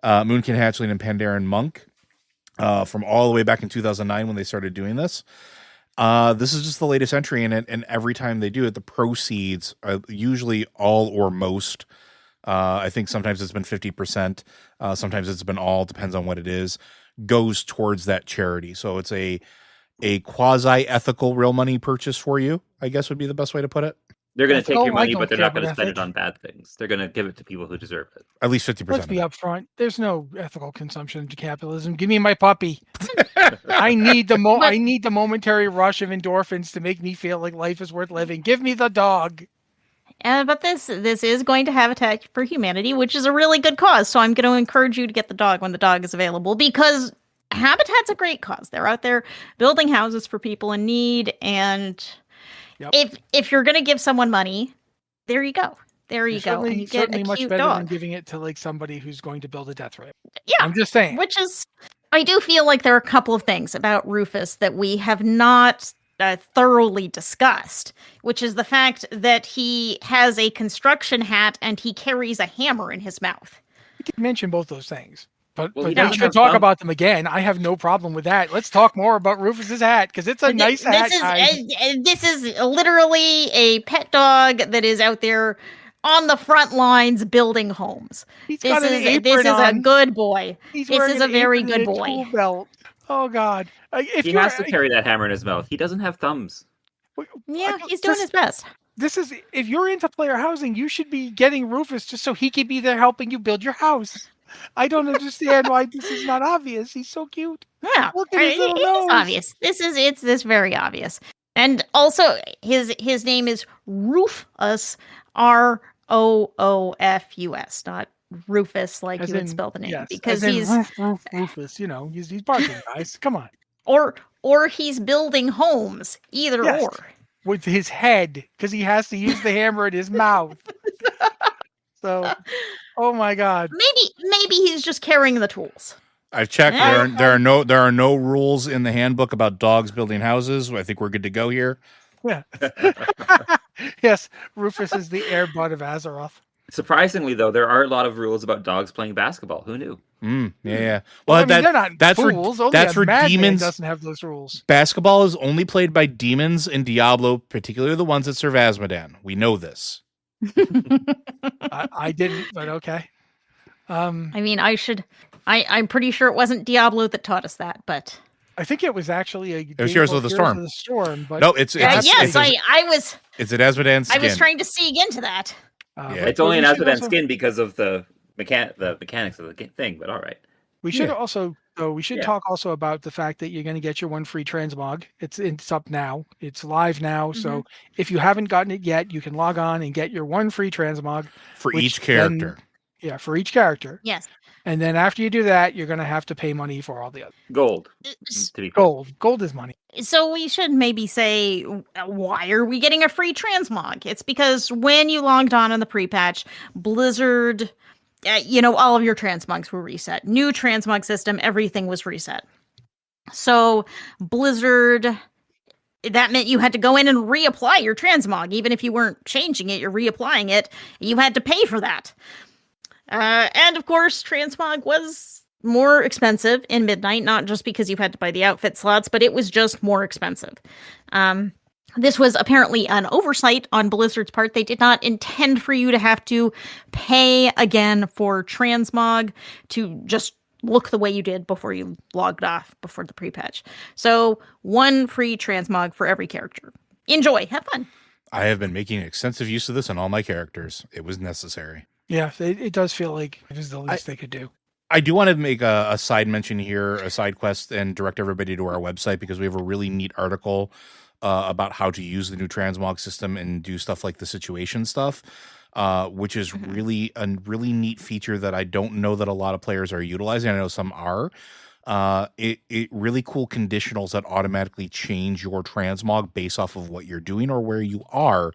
Moonkin hatchling, and Pandaren monk. From all the way back in 2009 when they started doing this. This is just the latest entry in it, and every time they do it, the proceeds are usually all or most. I think sometimes it's been 50%, sometimes it's been all, depends on what it is, goes towards that charity. So it's a quasi-ethical real money purchase for you, I guess would be the best way to put it. They're going to take Ethical? your I money, don't but they're care not going to about spend it ethics. on bad things. They're going to give it to people who deserve it. At least 50%. Let's of be it. upfront. There's no ethical consumption of capitalism. Give me my puppy. I need the momentary rush of endorphins to make me feel like life is worth living. Give me the dog. But this is going to Habitat for Humanity, which is a really good cause. So I'm going to encourage you to get the dog when the dog is available, because Habitat's a great cause. They're out there building houses for people in need, and if you're going to give someone money, there you go. There you go. And you get a much cute better dog. than giving it to like somebody who's going to build a death ray. Yeah, I'm just saying. Which is, I do feel like there are a couple of things about Rufus that we have not thoroughly discussed, which is the fact that he has a construction hat and he carries a hammer in his mouth. You can mention both those things. But Well, he we doesn't should have talk thumbs. about them again. I have no problem with that. Let's talk more about Rufus's hat, because it's a nice hat. This is literally a pet dog that is out there on the front lines building homes. He's This got an is apron a on. good boy. He's This wearing is a an very apron good and a boy. tool belt. Oh God! He has to carry that hammer in his mouth. He doesn't have thumbs. Yeah, he's doing his best. This is, if you're into player housing, you should be getting Rufus just so he can be there helping you build your house. I don't understand why this is not obvious. He's so cute. Yeah, Look at his little it nose. is obvious. It's very obvious. And also, his name is Rufus, Roofus, not Rufus like As you would in- spell the name, yes, because as in he's Rufus. You know, he's barking, guys. Come on. or he's building homes. Either Yes. or. With his head, because he has to use the hammer in his mouth. So, oh my God. Maybe he's just carrying the tools. I've checked. Yeah. There are no rules in the handbook about dogs building houses. I think we're good to go here. Yeah. Yes, Rufus is the air bud of Azeroth. Surprisingly, though, there are a lot of rules about dogs playing basketball. Who knew? Yeah. Well, Well, I mean, they're not that's fools. for Only that's a for madman demons. doesn't have those rules. Basketball is only played by demons in Diablo, particularly the ones that serve Asmodan. We know this. I didn't, but okay. I mean, I'm pretty sure it wasn't Diablo that taught us that, but I think it was actually a. was Heroes of the Storm. But No, it's yes, it's an Asmodan skin. I was trying to seek into that. Yeah. It's only an we should Azmodan also- skin because of the mechanics of the thing. But all right. We should Yeah. also, though, talk also about the fact that you're going to get your one free transmog. It's up now. It's live now. So if you haven't gotten it yet, you can log on and get your one free transmog for which each character. for each character. Yes. And then after you do that, you're going to have to pay money for all the other Gold. To be clear. gold is money. So we should maybe say, why are we getting a free transmog? It's because when you logged on in the pre-patch, Blizzard, all of your transmogs were reset. New transmog system, everything was reset. So Blizzard, that meant you had to go in and reapply your transmog. Even if you weren't changing it, you're reapplying it. You had to pay for that. And of course, transmog was more expensive in Midnight, not just because you had to buy the outfit slots, but it was just more expensive. This was apparently an oversight on Blizzard's part. They did not intend for you to have to pay again for transmog to just look the way you did before you logged off before the pre-patch. So one free transmog for every character. Enjoy. Have fun. I have been making extensive use of this on all my characters. It was necessary. Yeah, it does feel like it is the least they could do. I do want to make a side mention here, a side quest, and direct everybody to our website because we have a really neat article about how to use the new transmog system and do stuff like the situation stuff, which is really a really neat feature that I don't know that a lot of players are utilizing. I know some are. It really cool conditionals that automatically change your transmog based off of what you're doing or where you are.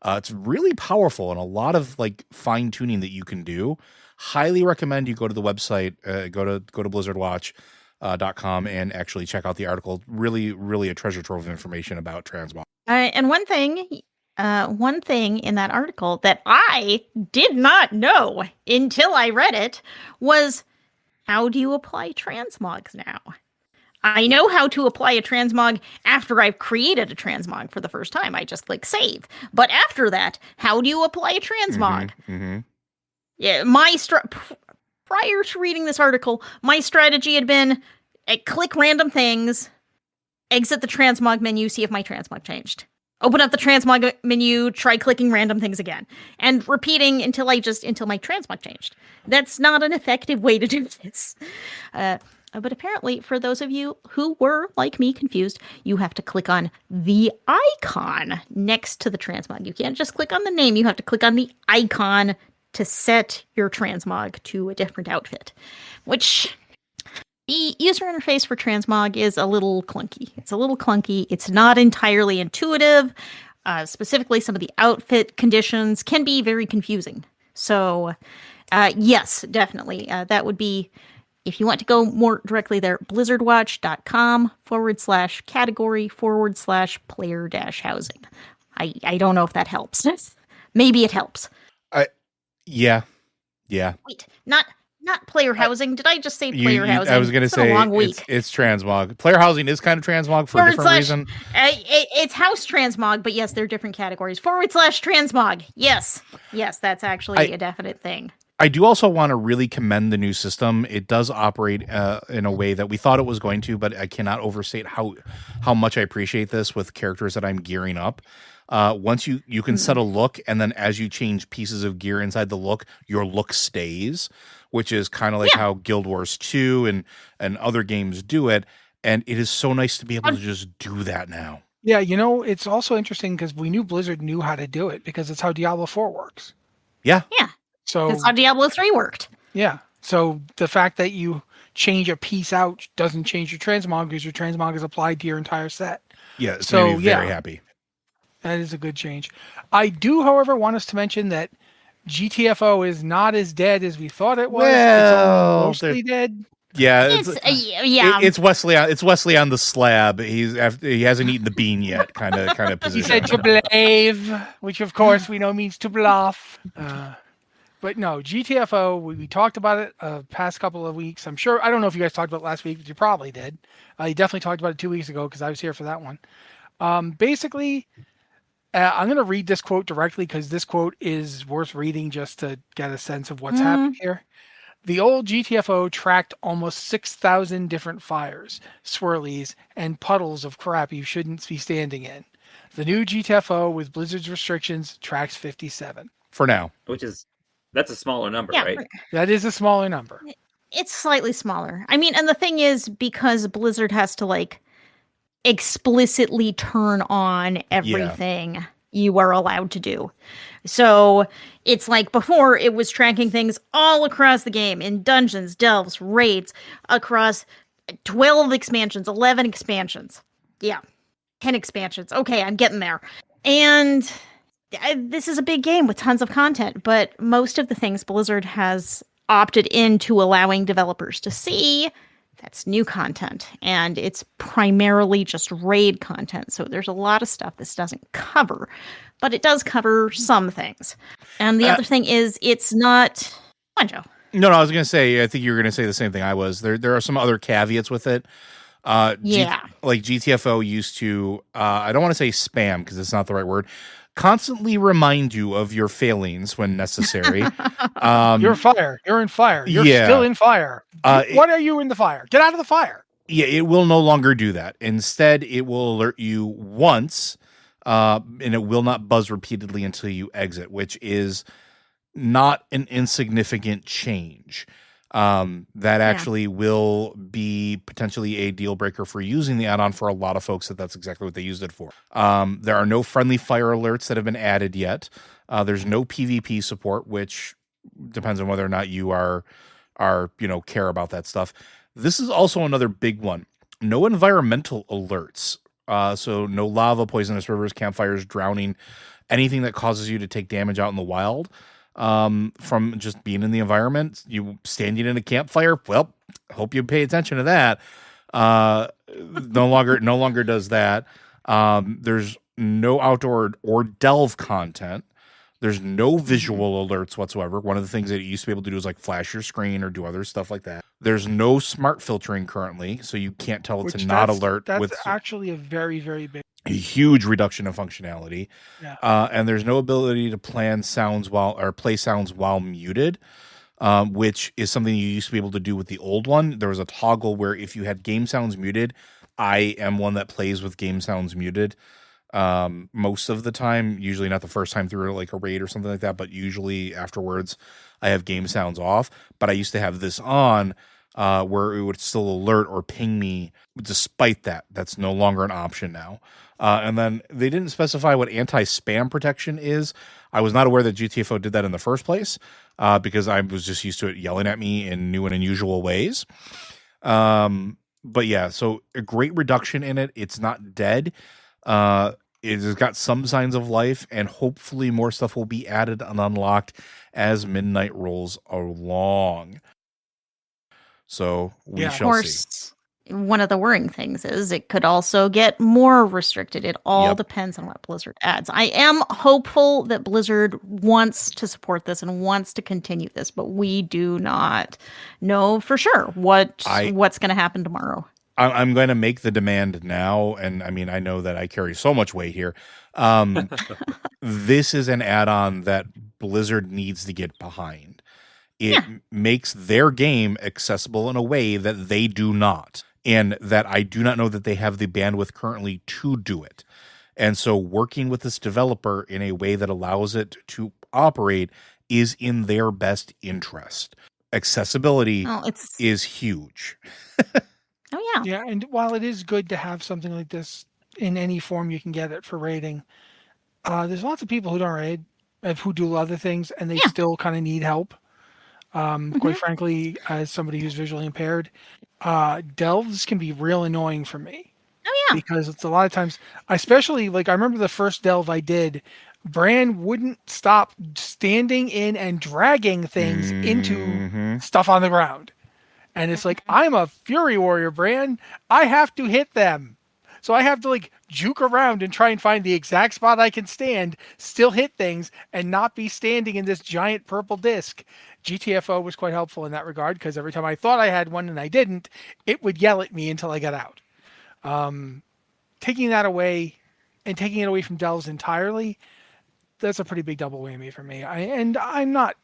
It's really powerful and a lot of like fine tuning that you can do. Highly recommend you go to the website, go to BlizzardWatch.com and actually check out the article. Really, really a treasure trove of information about transmog. And one thing in that article that I did not know until I read it was, how do you apply transmogs now? I know how to apply a transmog after I've created a transmog for the first time. I just click save. But after that, how do you apply a transmog? Yeah, prior to reading this article, my strategy had been click random things exit the transmog menu, see if my transmog changed. Open up the transmog menu, try clicking random things again, and repeating until my transmog changed. That's not an effective way to do this. But apparently, for those of you who were, like me, confused, you have to click on the icon next to the transmog. You can't just click on the name. You have to click on the icon to set your transmog to a different outfit, which the user interface for transmog is a little clunky. It's not entirely intuitive. Specifically, some of the outfit conditions can be very confusing. So, yes, definitely. That would be, if you want to go more directly there, blizzardwatch.com/category/player-housing. I don't know if that helps. Maybe it helps. Yeah. Wait, not player housing. Did I just say player housing? I was going to say a long week. It's transmog. Player housing is kind of transmog for a different reason. It's house transmog, but yes, they're different categories. /transmog. Yes, that's actually a definite thing. I do also want to really commend the new system. It does operate in a way that we thought it was going to, but I cannot overstate how much I appreciate this with characters that I'm gearing up. Once you can set a look, and then as you change pieces of gear inside the look, your look stays, which is kind of like how Guild Wars 2 and other games do it. And it is so nice to be able to just do that now. Yeah, it's also interesting because we knew Blizzard knew how to do it because it's how Diablo 4 works. Yeah. So that's how Diablo 3 worked. Yeah. So the fact that you change a piece out doesn't change your transmog because your transmog is applied to your entire set. Yeah, so made me very happy. That is a good change. I do, however, want us to mention that GTFO is not as dead as we thought it was. Well, it's mostly dead. Yeah, it's Wesley. It's Wesley on the slab. He hasn't eaten the bean yet. Kind of position. He said to blave, which of course we know means to bluff. But no, GTFO. We talked about it past couple of weeks. I'm sure. I don't know if you guys talked about it last week, but you probably did. You definitely talked about it 2 weeks ago because I was here for that one. Basically, I'm going to read this quote directly because this quote is worth reading just to get a sense of what's happening here. The old GTFO tracked almost 6,000 different fires, swirlies, and puddles of crap you shouldn't be standing in. The new GTFO with Blizzard's restrictions tracks 57. For now. That's a smaller number, right? That is a smaller number. It's slightly smaller. I mean, and the thing is, because Blizzard has to explicitly turn on everything you are allowed to do. So it's like before it was tracking things all across the game in dungeons, delves, raids, across 12 expansions, 11 expansions. Yeah. 10 expansions. Okay, I'm getting there. And this is a big game with tons of content, but most of the things Blizzard has opted into allowing developers to see, that's new content, and it's primarily just raid content. So there's a lot of stuff this doesn't cover, but it does cover some things. And the other thing is, it's not. Come on, Joe. No, I was going to say, I think you were going to say the same thing I was. There are some other caveats with it. Like GTFO used to, I don't want to say spam because it's not the right word, constantly remind you of your failings when necessary. You're fire. You're in fire. You're still in fire. What are you in the fire? Get out of the fire. Yeah, it will no longer do that. Instead, it will alert you once, and it will not buzz repeatedly until you exit, which is not an insignificant change. That actually will be potentially a deal breaker for using the add-on for a lot of folks. That's exactly what they used it for. There are no friendly fire alerts that have been added yet. There's no PvP support, which depends on whether or not you are care about that stuff. This is also another big one. No environmental alerts. So no lava, poisonous rivers, campfires, drowning, anything that causes you to take damage out in the wild. From just being in the environment, you standing in a campfire. Well, hope you pay attention to that. No longer does that. There's no outdoor or delve content. There's no visual alerts whatsoever. One of the things that it used to be able to do is flash your screen or do other stuff like that. There's no smart filtering currently, so you can't tell it to not alert. That's actually a very, very big, a huge reduction of functionality. Yeah. And there's no ability to play sounds while muted, which is something you used to be able to do with the old one. There was a toggle where if you had game sounds muted, I am one that plays with game sounds muted most of the time, usually not the first time through like a raid or something like that, but usually afterwards I have game sounds off. But I used to have this on where it would still alert or ping me despite that. That's no longer an option now. And then they didn't specify what anti-spam protection is. I was not aware that GTFO did that in the first place because I was just used to it yelling at me in new and unusual ways. But yeah, so a great reduction in it. It's not dead. It has got some signs of life, and hopefully more stuff will be added and unlocked as Midnight rolls along. So we Of shall see. course, one of the worrying things is it could also get more restricted. It all depends on what Blizzard adds. I am hopeful that Blizzard wants to support this and wants to continue this, but we do not know for sure what's going to happen tomorrow. I'm going to make the demand now, and I mean, I know that I carry so much weight here. This is an add-on that Blizzard needs to get behind. It makes their game accessible in a way that they do not, and that I do not know that they have the bandwidth currently to do it. And so working with this developer in a way that allows it to operate is in their best interest. Accessibility is huge. Oh, yeah. Yeah, and while it is good to have something like this in any form you can get it for raiding, there's lots of people who don't raid, who do other things, and they still kind of need help. Quite frankly, as somebody who's visually impaired, delves can be real annoying for me. Oh, yeah. Because it's a lot of times, especially, like, I remember the first delve I did, Bran wouldn't stop standing in and dragging things into stuff on the ground. And it's like, I'm a Fury Warrior, Bran. I have to hit them. So I have to like juke around and try and find the exact spot I can stand, still hit things, and not be standing in this giant purple disc. GTFO was quite helpful in that regard, because every time I thought I had one and I didn't, it would yell at me until I got out. Taking that away and taking it away from delves entirely, that's a pretty big double whammy for me.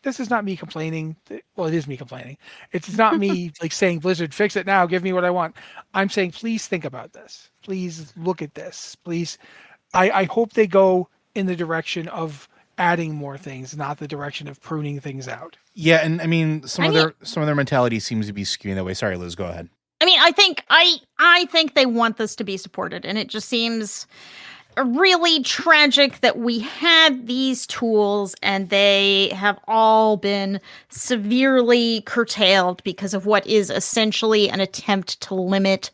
This is not me complaining. Well, it is me complaining. It's not me like saying, Blizzard, fix it now. Give me what I want. I'm saying, please think about this. Please look at this. Please. I hope they go in the direction of adding more things, not the direction of pruning things out. Yeah. And I mean, some of their mentality seems to be skewing that way. Sorry, Liz, go ahead. I mean, I think they want this to be supported, and it just seems really tragic that we had these tools and they have all been severely curtailed because of what is essentially an attempt to limit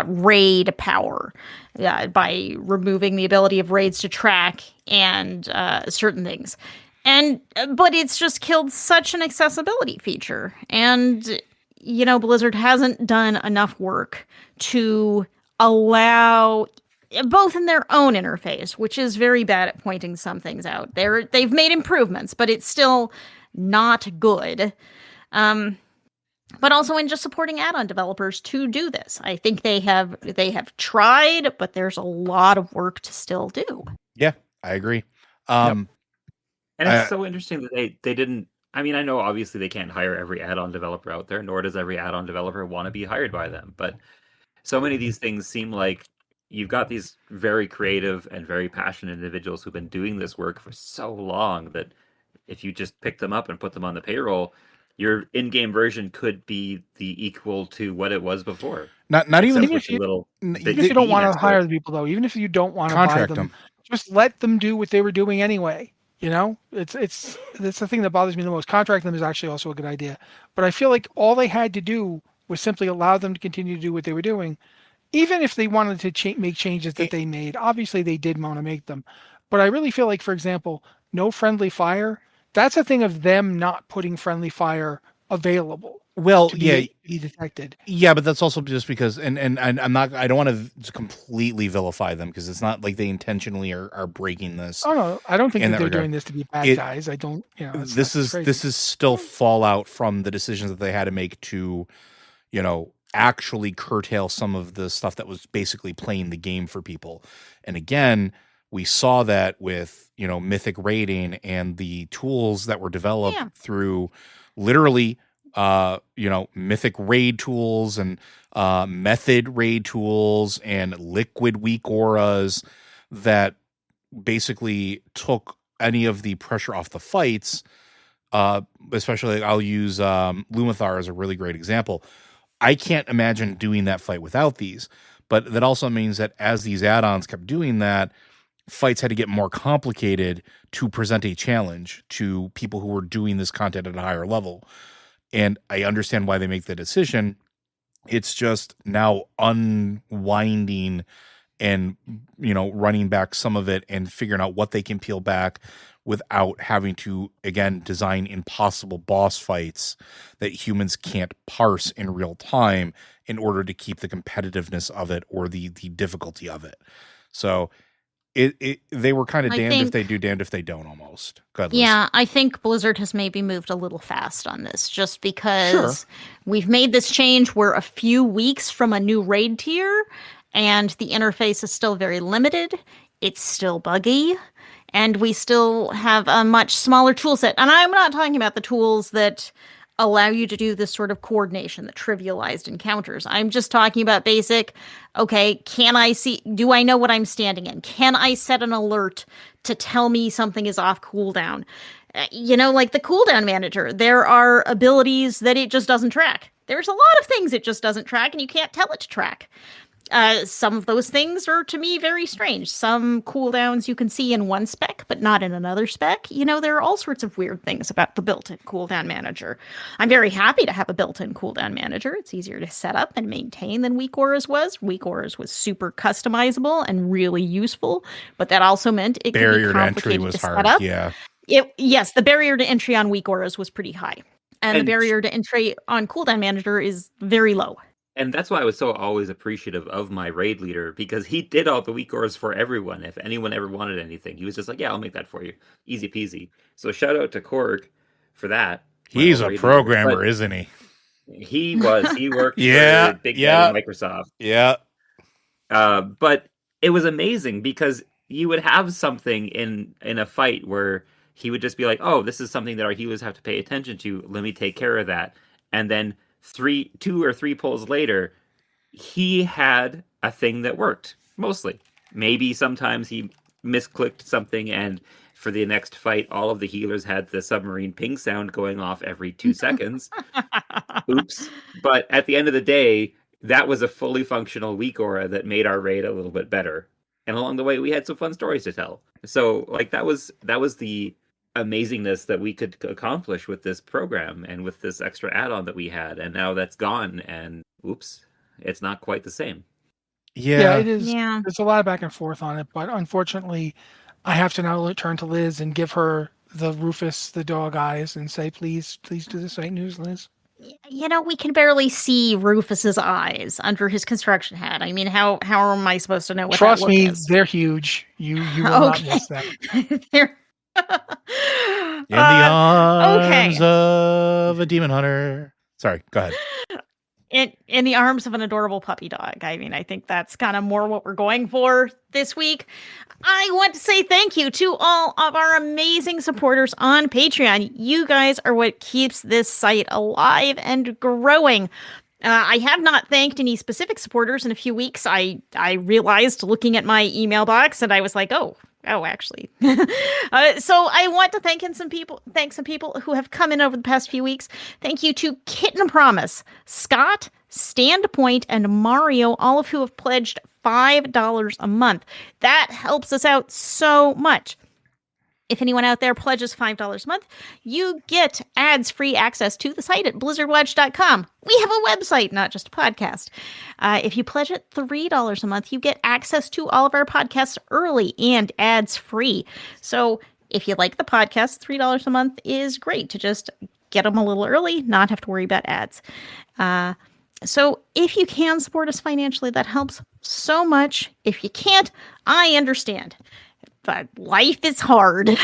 raid power by removing the ability of raids to track and certain things. But it's just killed such an accessibility feature. And, you know, Blizzard hasn't done enough work to allow, both in their own interface, which is very bad at pointing some things out. They've made improvements, but it's still not good. But also in just supporting add-on developers to do this. I think they have tried, but there's a lot of work to still do. Yeah, I agree. And it's so interesting that they didn't. I mean, I know obviously they can't hire every add-on developer out there, nor does every add-on developer want to be hired by them. But so many of these things seem like you've got these very creative and very passionate individuals who've been doing this work for so long that if you just pick them up and put them on the payroll, your in-game version could be the equal to what it was before. Not even if you don't want to hire the people, though, even if you don't want to buy them, just let them do what they were doing anyway. You know, it's the thing that bothers me the most. Contract them is actually also a good idea, but I feel like all they had to do was simply allow them to continue to do what they were doing. Even if they wanted to make changes that they made, obviously they did want to make them. But I really feel like, for example, no friendly fire, that's a thing of them not putting friendly fire available. Well, to be detected. Yeah, but that's also just because, and I don't want to completely vilify them because it's not like they intentionally are breaking this. Oh no, I don't think that they're doing this to be bad guys. I don't, this is still fallout from the decisions that they had to make to, actually curtail some of the stuff that was basically playing the game for people. And again, we saw that with, Mythic raiding and the tools that were developed through literally mythic raid tools and method raid tools and liquid weak auras that basically took any of the pressure off the fights. Especially I'll use Lumathar as a really great example. I can't imagine doing that fight without these, but that also means that as these add-ons kept doing that, fights had to get more complicated to present a challenge to people who were doing this content at a higher level. And I understand why they make the decision. It's just now unwinding and, running back some of it and figuring out what they can peel back without having to, again, design impossible boss fights that humans can't parse in real time in order to keep the competitiveness of it or the difficulty of it. So they were kind of damned if they do, damned if they don't, almost. Yeah, I think Blizzard has maybe moved a little fast on this, just because we've made this change. We're a few weeks from a new raid tier, and the interface is still very limited. It's still buggy, and we still have a much smaller tool set. And I'm not talking about the tools that allow you to do this sort of coordination, the trivialized encounters. I'm just talking about basic, okay, do I know what I'm standing in? Can I set an alert to tell me something is off cooldown? Like the cooldown manager, there are abilities that it just doesn't track. There's a lot of things it just doesn't track, and you can't tell it to track. Some of those things are, to me, very strange. Some cooldowns you can see in one spec, but not in another spec. There are all sorts of weird things about the built-in cooldown manager. I'm very happy to have a built-in cooldown manager. It's easier to set up and maintain than Weak Auras was. Weak Auras was super customizable and really useful, but that also meant it could be complicated to set up. Yeah. Yes, the barrier to entry on Weak Auras was pretty high, and the barrier to entry on cooldown manager is very low. And that's why I was so always appreciative of my raid leader, because he did all the weak auras for everyone. If anyone ever wanted anything, he was just like, yeah, I'll make that for you. Easy peasy. So shout out to Korg for that. He's a programmer, isn't he? He was. He worked for Big Daddy Microsoft. Yeah. But it was amazing because you would have something in a fight where he would just be like, oh, this is something that our healers have to pay attention to. Let me take care of that. And then 2 or 3 pulls later, he had a thing that worked, mostly. Maybe sometimes he misclicked something, and for the next fight, all of the healers had the submarine ping sound going off every 2 seconds. Oops. But at the end of the day, that was a fully functional weak aura that made our raid a little bit better. And along the way, we had some fun stories to tell. So, that was the amazingness that we could accomplish with this program and with this extra add-on that we had, and now that's gone, and oops, it's not quite the same. Yeah, it is. Yeah. There's a lot of back and forth on it, but unfortunately I have to now turn to Liz and give her the Rufus the dog eyes and say, please do the site news, Liz. We can barely see Rufus's eyes under his construction hat. I mean, how am I supposed to know what Trust that look me, is? They're huge. You will not miss them. They're in the arms of a demon hunter. Sorry, go ahead. In the arms of an adorable puppy dog. I mean, I think that's kind of more what we're going for this week. I want to say thank you to all of our amazing supporters on Patreon. You guys are what keeps this site alive and growing. I have not thanked any specific supporters in a few weeks. I realized looking at my email box, and I was like, oh, actually. So I want to thank some people who have come in over the past few weeks. Thank you to Kitten Promise, Scott, Standpoint, and Mario, all of who have pledged $5 a month. That helps us out so much. If anyone out there pledges $5 a month, you get ads-free access to the site at blizzardwatch.com. We have a website, not just a podcast. If you pledge at $3 a month, you get access to all of our podcasts early and ads-free. So if you like the podcast, $3 a month is great to just get them a little early, not have to worry about ads. So if you can support us financially, that helps so much. If you can't, I understand. But life is hard.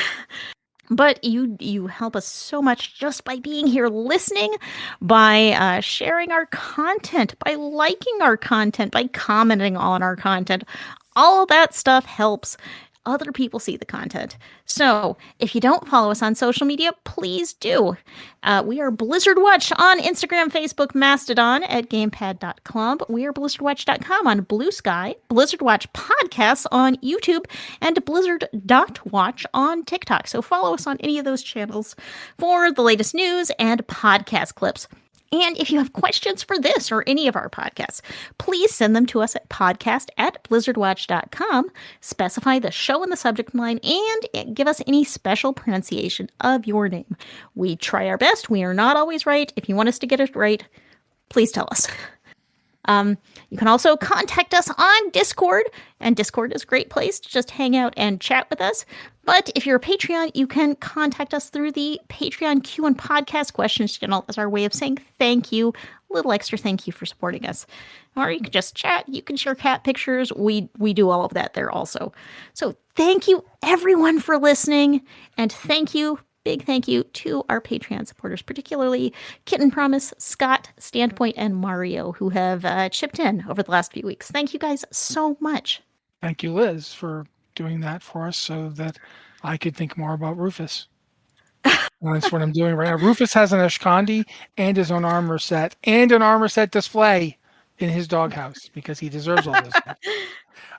But you help us so much just by being here listening, by sharing our content, by liking our content, by commenting on our content. All of that stuff helps other people see the content. So if you don't follow us on social media, please do. We are Blizzard Watch on Instagram, Facebook, Mastodon at gamepad.club. We are blizzardwatch.com on Blue Sky, Blizzard Watch podcasts on YouTube, and blizzard.watch on TikTok. So follow us on any of those channels for the latest news and podcast clips. And if you have questions for this or any of our podcasts, please send them to us at podcast@blizzardwatch.com, specify the show in the subject line, and give us any special pronunciation of your name. We try our best. We are not always right. If you want us to get it right, please tell us. You can also contact us on Discord, and Discord is a great place to just hang out and chat with us. But if you're a Patreon, you can contact us through the Patreon Q and Podcast Questions channel as our way of saying thank you, a little extra thank you for supporting us. Or you can just chat, you can share cat pictures, we do all of that there also. So thank you everyone for listening, and big thank you to our Patreon supporters, particularly Kitten Promise, Scott, Standpoint, and Mario, who have chipped in over the last few weeks. Thank you guys so much. Thank you, Liz, for doing that for us so that I could think more about Rufus. That's what I'm doing right now. Rufus has an Ashkandi and his own armor set and an armor set display in his doghouse because he deserves all this.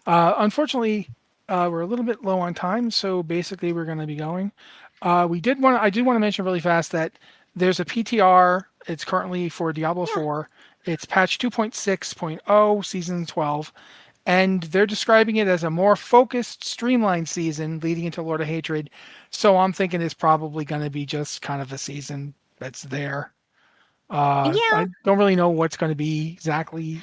Unfortunately, we're a little bit low on time, so basically we're going to be going. I did want to mention really fast that there's a PTR. It's currently for Diablo 4. It's patch 2.6.0, season 12. And they're describing it as a more focused, streamlined season leading into Lord of Hatred. So I'm thinking it's probably going to be just kind of a season that's there. I don't really know what's going to be exactly.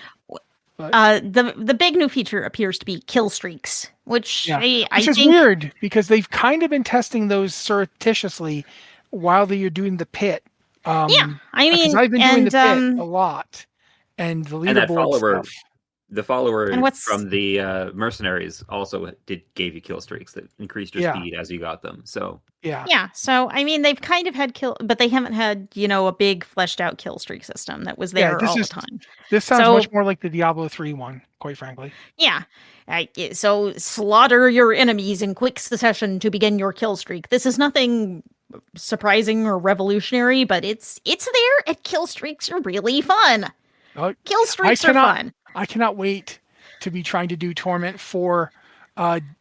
But, the big new feature appears to be kill streaks, which I is think weird because they've kind of been testing those surreptitiously while you're doing the pit. I mean, I've been doing the pit a lot, and the leaderboard stuff. The follower And from the mercenaries also gave you kill streaks that increased your speed as you got them. So yeah. So I mean, they've kind of had but they haven't had a big fleshed out kill streak system that was there all the time. This sounds much more like the Diablo 3 one, quite frankly. Yeah. So slaughter your enemies in quick succession to begin your kill streak. This is nothing surprising or revolutionary, but it's there, and kill streaks are really fun. Kill streaks are fun. I cannot wait to be trying to do Torment for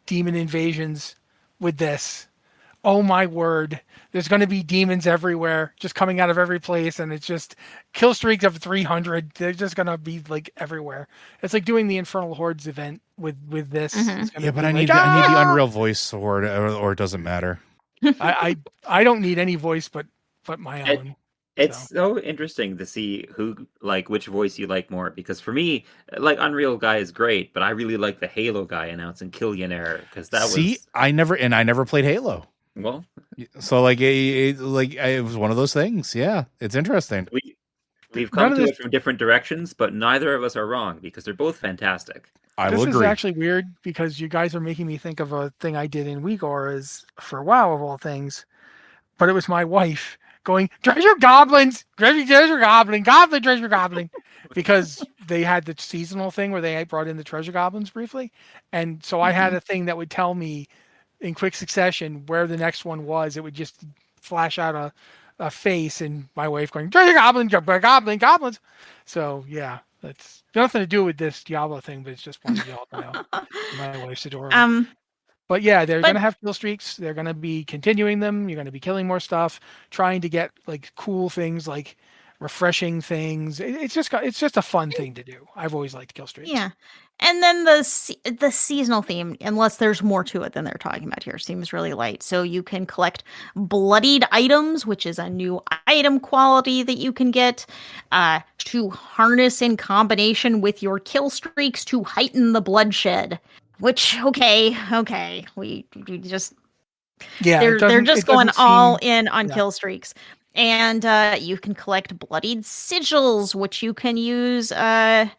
demon invasions with this. Oh my word. There's going to be demons everywhere, just coming out of every place, and it's just kill streaks of 300. They're just going to be like everywhere. It's like doing the Infernal Hordes event with this. Mm-hmm. But I need the Unreal Voice sword, or it doesn't matter. I don't need any voice but my own. It's so interesting to see which voice you like more, because for me, Unreal guy is great, but I really like the Halo guy announcing Killionaire because I never played Halo. Well, so it was one of those things. Yeah, it's interesting. We've come to it from different directions, but neither of us are wrong because they're both fantastic. This is actually weird because you guys are making me think of a thing I did in Uyghur is for WoW of all things, but it was my wife going, treasure goblins, treasure goblin, treasure goblin, because they had the seasonal thing where they brought in the treasure goblins briefly. And so I had a thing that would tell me in quick succession where the next one was. It would just flash out a face and my wife going, treasure goblin, goblins. So yeah, that's nothing to do with this Diablo thing, but it's just one of y'all to know. My wife's adorable. But yeah, they're going to have kill streaks. They're going to be continuing them. You're going to be killing more stuff, trying to get cool things, like refreshing things. It's just a fun thing to do. I've always liked kill streaks. Yeah. And then the seasonal theme, unless there's more to it than they're talking about here, seems really light. So you can collect bloodied items, which is a new item quality that you can get to harness in combination with your kill streaks to heighten the bloodshed. Which we just they're just going all in on kill streaks, and you can collect bloodied sigils, which you can use Nightmare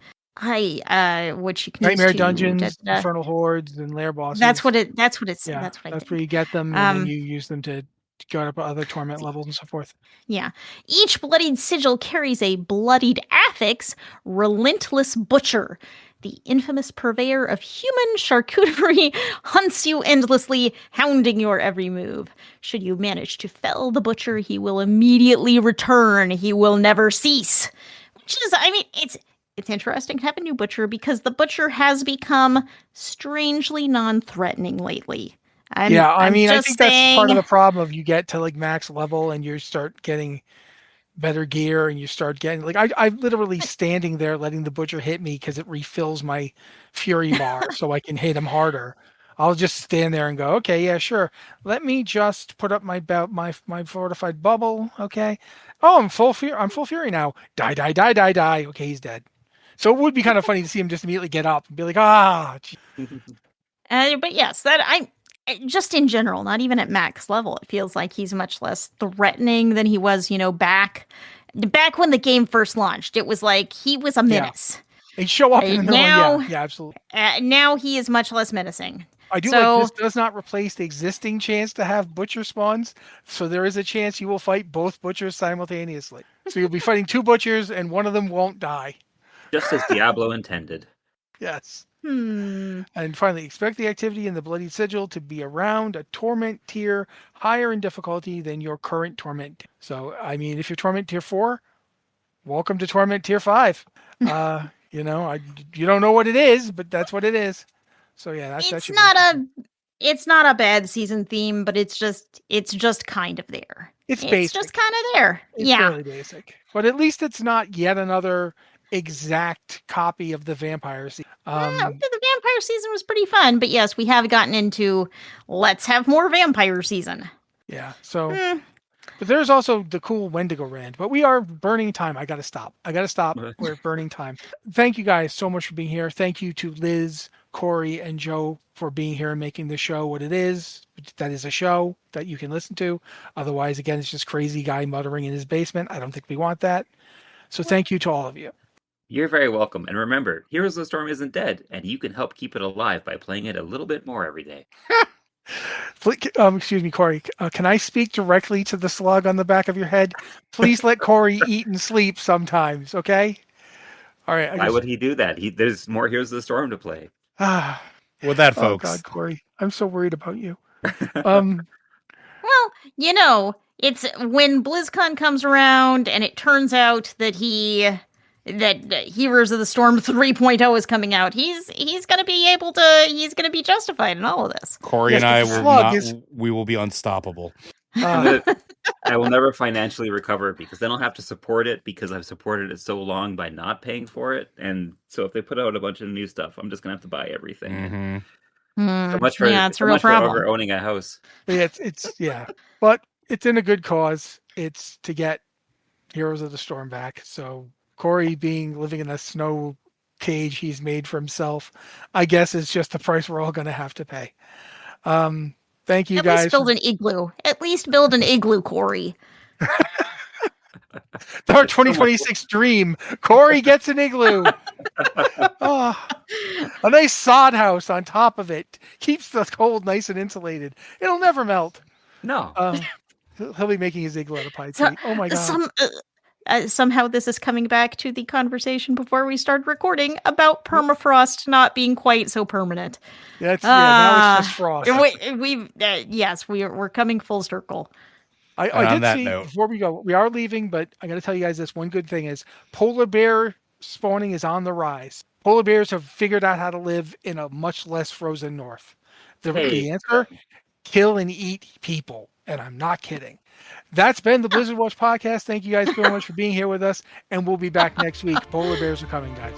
dungeons, infernal hordes, and lair bosses. That's what it's. Yeah, that's where you get them, and then you use them to go up other torment levels and so forth. Yeah. Each bloodied sigil carries a bloodied affix, Relentless Butcher. the infamous purveyor of human charcuterie hunts you endlessly, hounding your every move. Should you manage to fell the butcher, he will immediately return. He will never cease. Which is, I mean, it's interesting to have a new butcher because the butcher has become strangely non-threatening lately. I think that's part of the problem of you get to like max level and you start getting better gear and you start getting like I'm literally standing there letting the butcher hit me because it refills my fury bar so I can hit him harder. I'll just stand there and go, okay, yeah, sure. Let me just put up my fortified bubble. Okay. Oh, I'm full fury now. Die. Okay, he's dead. So it would be kind of funny to see him just immediately get up and be like, but yes, just in general, not even at max level, it feels like he's much less threatening than he was, back when the game first launched. It was like he was a menace. Yeah. He'd show up in the middle. Now, yeah, absolutely. Now he is much less menacing. I do like this does not replace the existing chance to have butcher spawns. So there is a chance you will fight both butchers simultaneously. So you'll be fighting two butchers and one of them won't die. Just as Diablo intended. Yes. And finally, expect the activity in the Bloody Sigil to be around a Torment tier higher in difficulty than your current Torment. So, I mean, if you're Torment tier 4, welcome to Torment tier 5. You don't know what it is, but that's what it is. So yeah, it's not a bad season theme, but it's just kind of there. It's basic. It's just kind of there. It's fairly basic, but at least it's not yet another exact copy of the vampire season. The vampire season was pretty fun, but yes, we have gotten into let's have more vampire season. Yeah. So, but there's also the cool Wendigo rand. But we are burning time. I gotta stop. We're burning time. Thank you guys so much for being here. Thank you to Liz, Corey, and Joe for being here and making the show what it is. That is a show that you can listen to. Otherwise, again, it's just crazy guy muttering in his basement. I don't think we want that. So thank you to all of you. You're very welcome. And remember, Heroes of the Storm isn't dead, and you can help keep it alive by playing it a little bit more every day. Excuse me, Corey. Can I speak directly to the slug on the back of your head? Please let Corey eat and sleep sometimes, okay? All right. Why would he do that? There's more Heroes of the Storm to play. With that, folks. Oh, God, Corey. I'm so worried about you. Well, it's when BlizzCon comes around and it turns out that Heroes of the Storm 3.0 is coming out. He's going to be justified in all of this. Corey and I we will be unstoppable. I will never financially recover because then I'll have to support it because I've supported it so long by not paying for it. And so if they put out a bunch of new stuff, I'm just going to have to buy everything. So much for, it's a real problem. For owning a house. It's but it's in a good cause. It's to get Heroes of the Storm back. So Corey living in a snow cage he's made for himself, I guess is just the price we're all going to have to pay. Thank you, guys. At least build an igloo, Corey. Our 2026 dream. Corey gets an igloo. A nice sod house on top of it. Keeps the cold nice and insulated. It'll never melt. No. He'll be making his igloo out of pine tree. Oh my God. Somehow this is coming back to the conversation before we started recording about permafrost not being quite so permanent. Now it's just frost. We're coming full circle. I did see before we go, we are leaving, but I got to tell you guys this one good thing is polar bear spawning is on the rise. Polar bears have figured out how to live in a much less frozen north. The answer, kill and eat people. And I'm not kidding. That's been the Blizzard Watch podcast. Thank you guys so much for being here with us. And we'll be back next week. Polar bears are coming, guys.